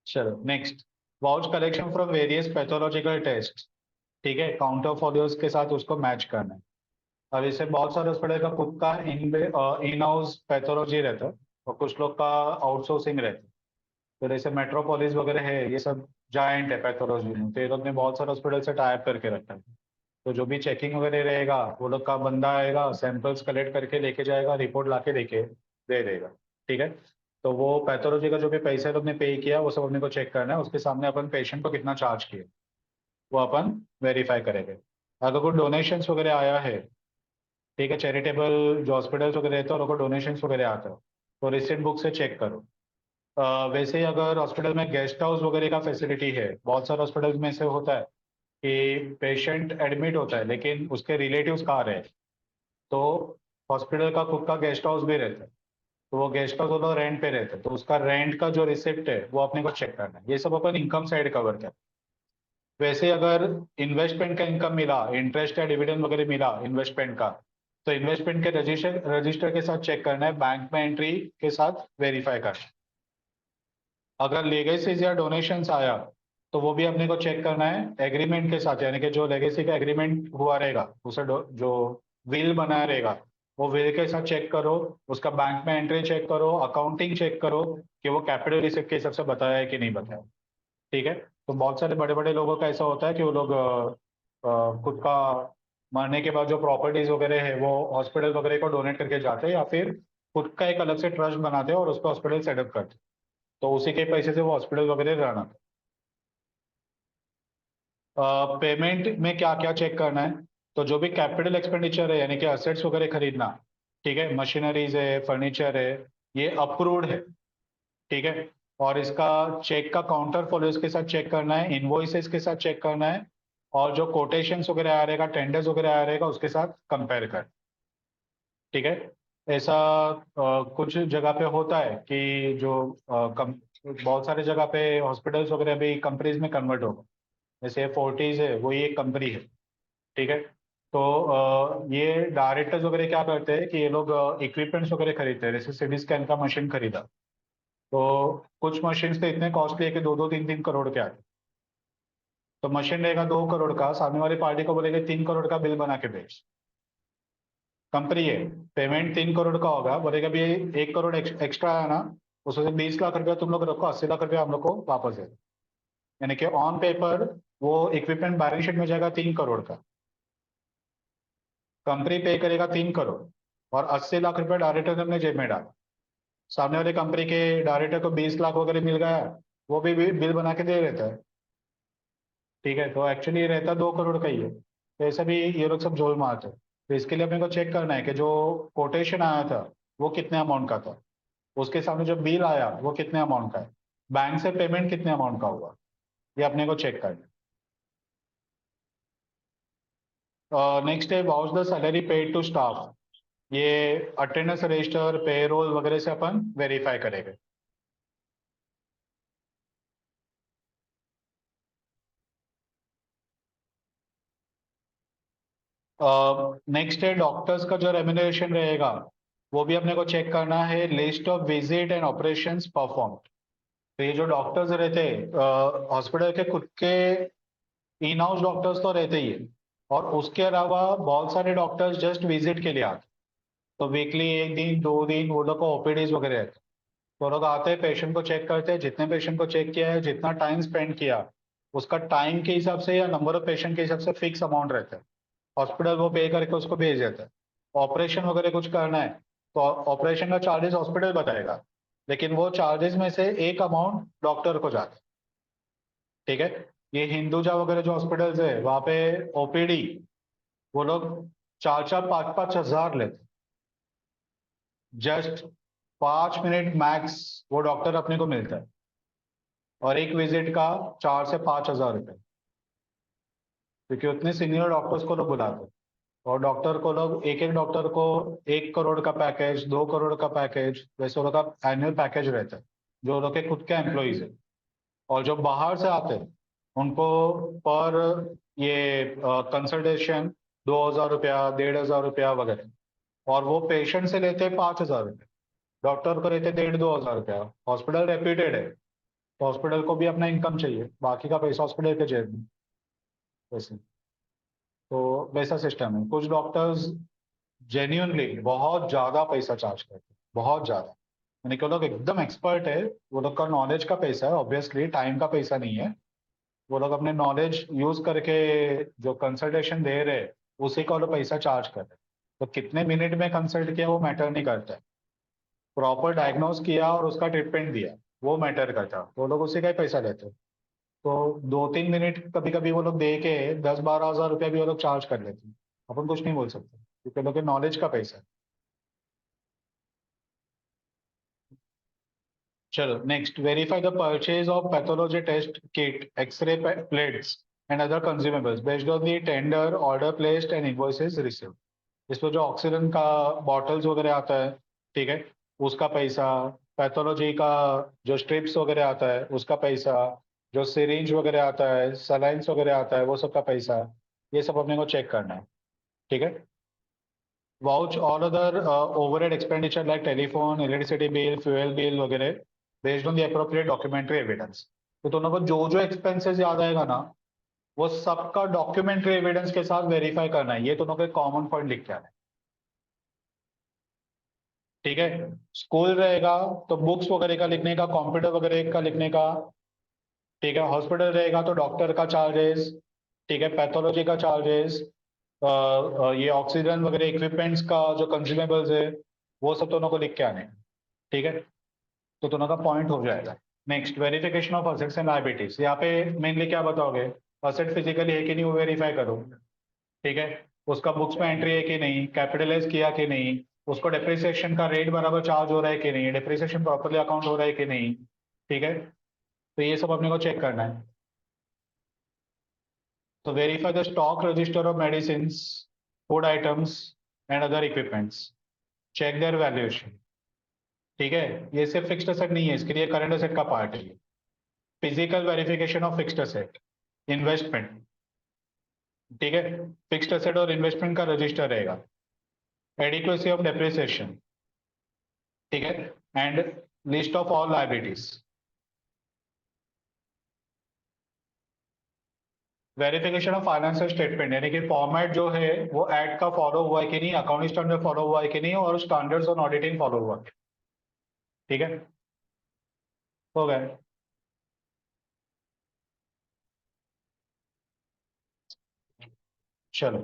चलो next, vouch collection from various pathological test. ठीक है, काउंटर फॉलोअर्स के साथ उसको मैच करना है। अब इसे बहुत सारे हॉस्पिटल का खुद का इन हाउस पैथोलॉजी रहता है, और कुछ लोग का आउटसोर्सिंग रहता है। तो जैसे मेट्रोपोलिस वगैरह है, ये सब जायंट है पैथोलॉजी में, तो ये लोग ने बहुत सारे हॉस्पिटल से टाइप करके रखा है। तो जो भी चेकिंग वगैरह रहेगा, वो लोग का बंदा आएगा, सैंपल्स कलेक्ट करके लेके जाएगा, रिपोर्ट ला के लेके दे देगा। ठीक है। तो वो पैथोलॉजी का जो भी पैसा लोग ने पे किया वो सब अपने को चेक करना है, उसके सामने अपन पेशेंट को कितना चार्ज किया वो अपन वेरीफाई करेंगे। अगर कोई डोनेशंस वगैरह आया है, ठीक है, चैरिटेबल जो हॉस्पिटल्स वगैरह रहते हैं और डोनेशंस वगैरह आता है, तो रिसिप्ट बुक से चेक करो। वैसे ही अगर हॉस्पिटल में गेस्ट हाउस वगैरह का फैसिलिटी है, बहुत सारे हॉस्पिटल में से होता है कि पेशेंट एडमिट होता है लेकिन उसके रिलेटिव्स कहाँ रहे, तो हॉस्पिटल का खुद का गेस्ट हाउस भी रहता है, तो वो गेस्ट हाउस वो लोग रेंट पे रहते हैं, तो उसका रेंट का जो रिसिप्ट है वो अपने को चेक करना है। ये सब अपन इनकम साइड कवर करते हैं। वैसे अगर इन्वेस्टमेंट का इनकम मिला, इंटरेस्ट या डिविडेंड वगैरह मिला इन्वेस्टमेंट का, तो इन्वेस्टमेंट के रजिस्टर के साथ चेक करना है, बैंक में एंट्री के साथ वेरीफाई करना है। अगर लेगेसीज या डोनेशंस आया तो वो भी अपने को चेक करना है एग्रीमेंट के साथ, यानी कि जो लेगेसी का एग्रीमेंट हुआ रहेगा उसे जो विल बनाया रहेगा वो विल के साथ चेक करो, उसका बैंक में एंट्री चेक करो, अकाउंटिंग चेक करो कि वो कैपिटल रिसिप्ट के हिसाब से बताया है कि नहीं बताया। ठीक है। तो बहुत सारे बड़े बड़े लोगों का ऐसा होता है कि वो लोग खुद का मरने के बाद जो प्रॉपर्टीज वगैरह है वो हॉस्पिटल वगैरह को डोनेट करके जाते हैं, या फिर खुद का एक अलग से ट्रस्ट बनाते हैं और उसको हॉस्पिटल सेटअप करते हैं, तो उसी के पैसे से वो हॉस्पिटल वगैरह रन आते हैं। पेमेंट में क्या क्या चेक करना है, तो जो भी कैपिटल एक्सपेंडिचर है यानी कि असेट्स वगैरह खरीदना, ठीक है, मशीनरीज है, फर्नीचर है, ये अप्रूव्ड है। ठीक है। और इसका चेक का काउंटर फॉलोज के साथ चेक करना है, इनवॉइसेस के साथ चेक करना है, और जो कोटेशंस वगैरह आ रहेगा, टेंडर्स वगैरह आ रहेगा उसके साथ कंपेयर कर। ठीक है। ऐसा कुछ जगह पे होता है कि जो बहुत सारे जगह पे हॉस्पिटल्स वगैरह भी कंपनीज में कन्वर्ट होगा, जैसे फोर्टिज है वो ये कंपनी है। ठीक है। तो ये डायरेक्टर्स वगैरह क्या करते हैं कि ये लोग इक्विपमेंट्स वगैरह खरीदते हैं, जैसे सिटी स्कैन का मशीन खरीदा, तो कुछ मशीन तो इतने कॉस्टली है कि 2-2 3-3 करोड़ के आते हैं। तो मशीन रहेगा 2 करोड़ का, सामने वाली पार्टी को बोलेंगे 3 करोड़ का बिल बना के बेच। कंपनी है, पेमेंट 3 करोड़ का होगा, बोलेगा भी 1 करोड़ एक्स्ट्रा है ना, उसमें से 20 लाख रुपया तुम लोग रखो, 80 लाख रुपया हम लोग को वापस दे दो। यानी कि ऑन पेपर वो इक्विपमेंट बैलेंस शीट में जाएगा 3 करोड़ का, कंपनी पे करेगा 3 करोड़, और 80 लाख रुपया डायरेक्टर ने अपने जेब में डाला। सामने वाले कंपनी के डायरेक्टर को 20 लाख वगैरह मिल गया, वो भी बिल बना के दे देता है। ठीक है। तो एक्चुअली रहता 2 करोड़ का ही है, तो ऐसा भी ये लोग सब झोल मारते हैं। तो इसके लिए अपने को चेक करना है कि जो कोटेशन आया था वो कितने अमाउंट का था, उसके सामने जो बिल आया वो कितने अमाउंट का है, बैंक से पेमेंट कितने अमाउंट का हुआ, ये अपने को चेक करना है। नेक्स्ट है vouch the salary paid to staff, ये अटेंडेंस रजिस्टर, पेरोल वगैरह से अपन वेरीफाई करेंगे। नेक्स्ट है डॉक्टर्स का जो रेम्युनरेशन रहेगा वो भी अपने को चेक करना है, list of visit and operations perform. तो ये जो डॉक्टर्स रहते हैं हॉस्पिटल के खुद के इन हाउस डॉक्टर्स तो रहते ही है, और उसके अलावा बहुत सारे डॉक्टर्स जस्ट विजिट के लिए आते हैं। तो वीकली 1 दिन 2 दिन वो लोग को ओपीडीज वगैरह रहते हैं, तो वो लोग आते हैं, पेशेंट को चेक करते हैं, जितने पेशेंट को चेक किया है, जितना टाइम स्पेंड किया, उसका टाइम के हिसाब से या नंबर ऑफ पेशेंट के हिसाब से फिक्स अमाउंट रहता है, हॉस्पिटल वो पे करके उसको भेज देता है। ऑपरेशन वगैरह कुछ करना है तो ऑपरेशन का चार्जेस हॉस्पिटल बताएगा, लेकिन वो चार्जेस में से एक अमाउंट डॉक्टर को जाता है। ठीक है। ये हिंदुजा वगैरह जो हॉस्पिटल्स है वहाँ पे ओपीडी वो लोग 4-4 5-5 हजार लेते, जस्ट 5 मिनट मैक्स वो डॉक्टर अपने को मिलता है, और एक विजिट का 4 से 5 हजार रुपए, क्योंकि उतने सीनियर डॉक्टर्स को लोग बुलाते हैं। और डॉक्टर को लोग एक एक डॉक्टर को 1 करोड़ का पैकेज, 2 करोड़ का पैकेज, वैसे लोग का एनुअल पैकेज रहता है, जो लोग के खुद के एम्प्लॉइज है। और जो बाहर से आते हैं उनको पर ये कंसल्टेशन 2 हजार रुपया, 1,500 रुपया वगैरह, और वो पेशेंट से लेते हैं 5 हजार रुपये, डॉक्टर को रहते 1,500-2 हजार रुपया। हॉस्पिटल रेप्यूटेड है तो हॉस्पिटल को भी अपना इनकम चाहिए, बाकी का पैसा हॉस्पिटल के जेब में, वैसे। तो वैसा सिस्टम है। कुछ डॉक्टर्स जेन्यूनली बहुत ज्यादा पैसा चार्ज करते हैं, बहुत ज्यादा, यानी कि वो लोग एकदम एक्सपर्ट है, वो लोग का नॉलेज का पैसा है, ऑब्वियसली टाइम का पैसा नहीं है। वो लोग अपने नॉलेज यूज करके जो कंसल्टेशन दे रहे हैं उसी का वो लोग पैसा चार्ज कर रहे हैं। तो कितने मिनट में कंसल्ट किया वो मैटर नहीं करता है, प्रॉपर डायग्नोज किया और उसका ट्रीटमेंट दिया वो मैटर करता है, वो लोग उसी का ही पैसा लेते हैं। तो 2-3 मिनट कभी कभी वो लोग दे के 10-12 हजार रुपया भी वो लोग चार्ज कर लेते हैं, अपन कुछ नहीं बोल सकते क्योंकि लोग के नॉलेज का पैसा है। चलो next, verify the purchase of pathology test kit, x-ray plates and other consumables based on the tender order placed and invoices received. इसमें जो ऑक्सीजन का बॉटल्स वगैरह आता है, ठीक है, उसका पैसा, पैथोलॉजी का जो स्ट्रिप्स वगैरह आता है उसका पैसा, जो सिरिंज वगैरह आता है, सलाइंस वगैरह आता है, वो सब का पैसा, ये सब अपने को चेक करना है, ठीक है। Vouch all other overhead expenditure like telephone, electricity bill, fuel bill वगैरह based on the appropriate documentary evidence। तो दोनों को जो जो एक्सपेंसेस याद आएगा ना, वो सबका डॉक्यूमेंट्री एविडेंस के साथ वेरीफाई करना है। ये दोनों के कॉमन पॉइंट लिख के आना है, ठीक है। स्कूल रहेगा तो बुक्स वगैरह का लिखने का, कंप्यूटर वगैरह का लिखने का, ठीक है। हॉस्पिटल रहेगा तो डॉक्टर का चार्जेस, ठीक है, पैथोलॉजी का चार्जेस, ये ऑक्सीजन वगैरह इक्विपमेंट्स का जो कंज्यूमेबल्स है, वो सब दोनों को लिख के आने हैं, ठीक है। तो दोनों का पॉइंट हो जाएगा। Next, verification of assets and liabilities. यहाँ पे मेनली क्या बताओगे, असेट फिजिकली है कि नहीं वो वेरीफाई करो, ठीक है। उसका बुक्स में एंट्री है कि नहीं, कैपिटलाइज किया कि नहीं, उसको डेप्रिसिएशन का रेट बराबर चार्ज हो रहा है कि नहीं, डेप्रिसिएशन प्रॉपर्ली अकाउंट हो रहा है कि नहीं, ठीक है। तो ये सब अपने को चेक करना है। तो verify the stock register of medicine, food items and other equipments, check their valuation, ठीक है। ये सिर्फ फिक्स्ड असेट नहीं है, इसके लिए करंट असेट का पार्ट है। Physical verification of fixed asset, investment, ठीक है। फिक्स्ड असेट और इन्वेस्टमेंट का रजिस्टर रहेगा। एडिक्वेसी ऑफ डेप्रिसिएशन, ठीक है, and list of all liabilities. Verification of financial statement, यानी कि फॉर्मेट जो है वो एक्ट का फॉलो हुआ है कि नहीं, अकाउंटिंग स्टैंडर्ड फॉलो हुआ है कि नहीं, और स्टैंडर्ड्स ऑन ऑडिटिंग फॉलो हुआ है, ठीक है। हो गए। चलो।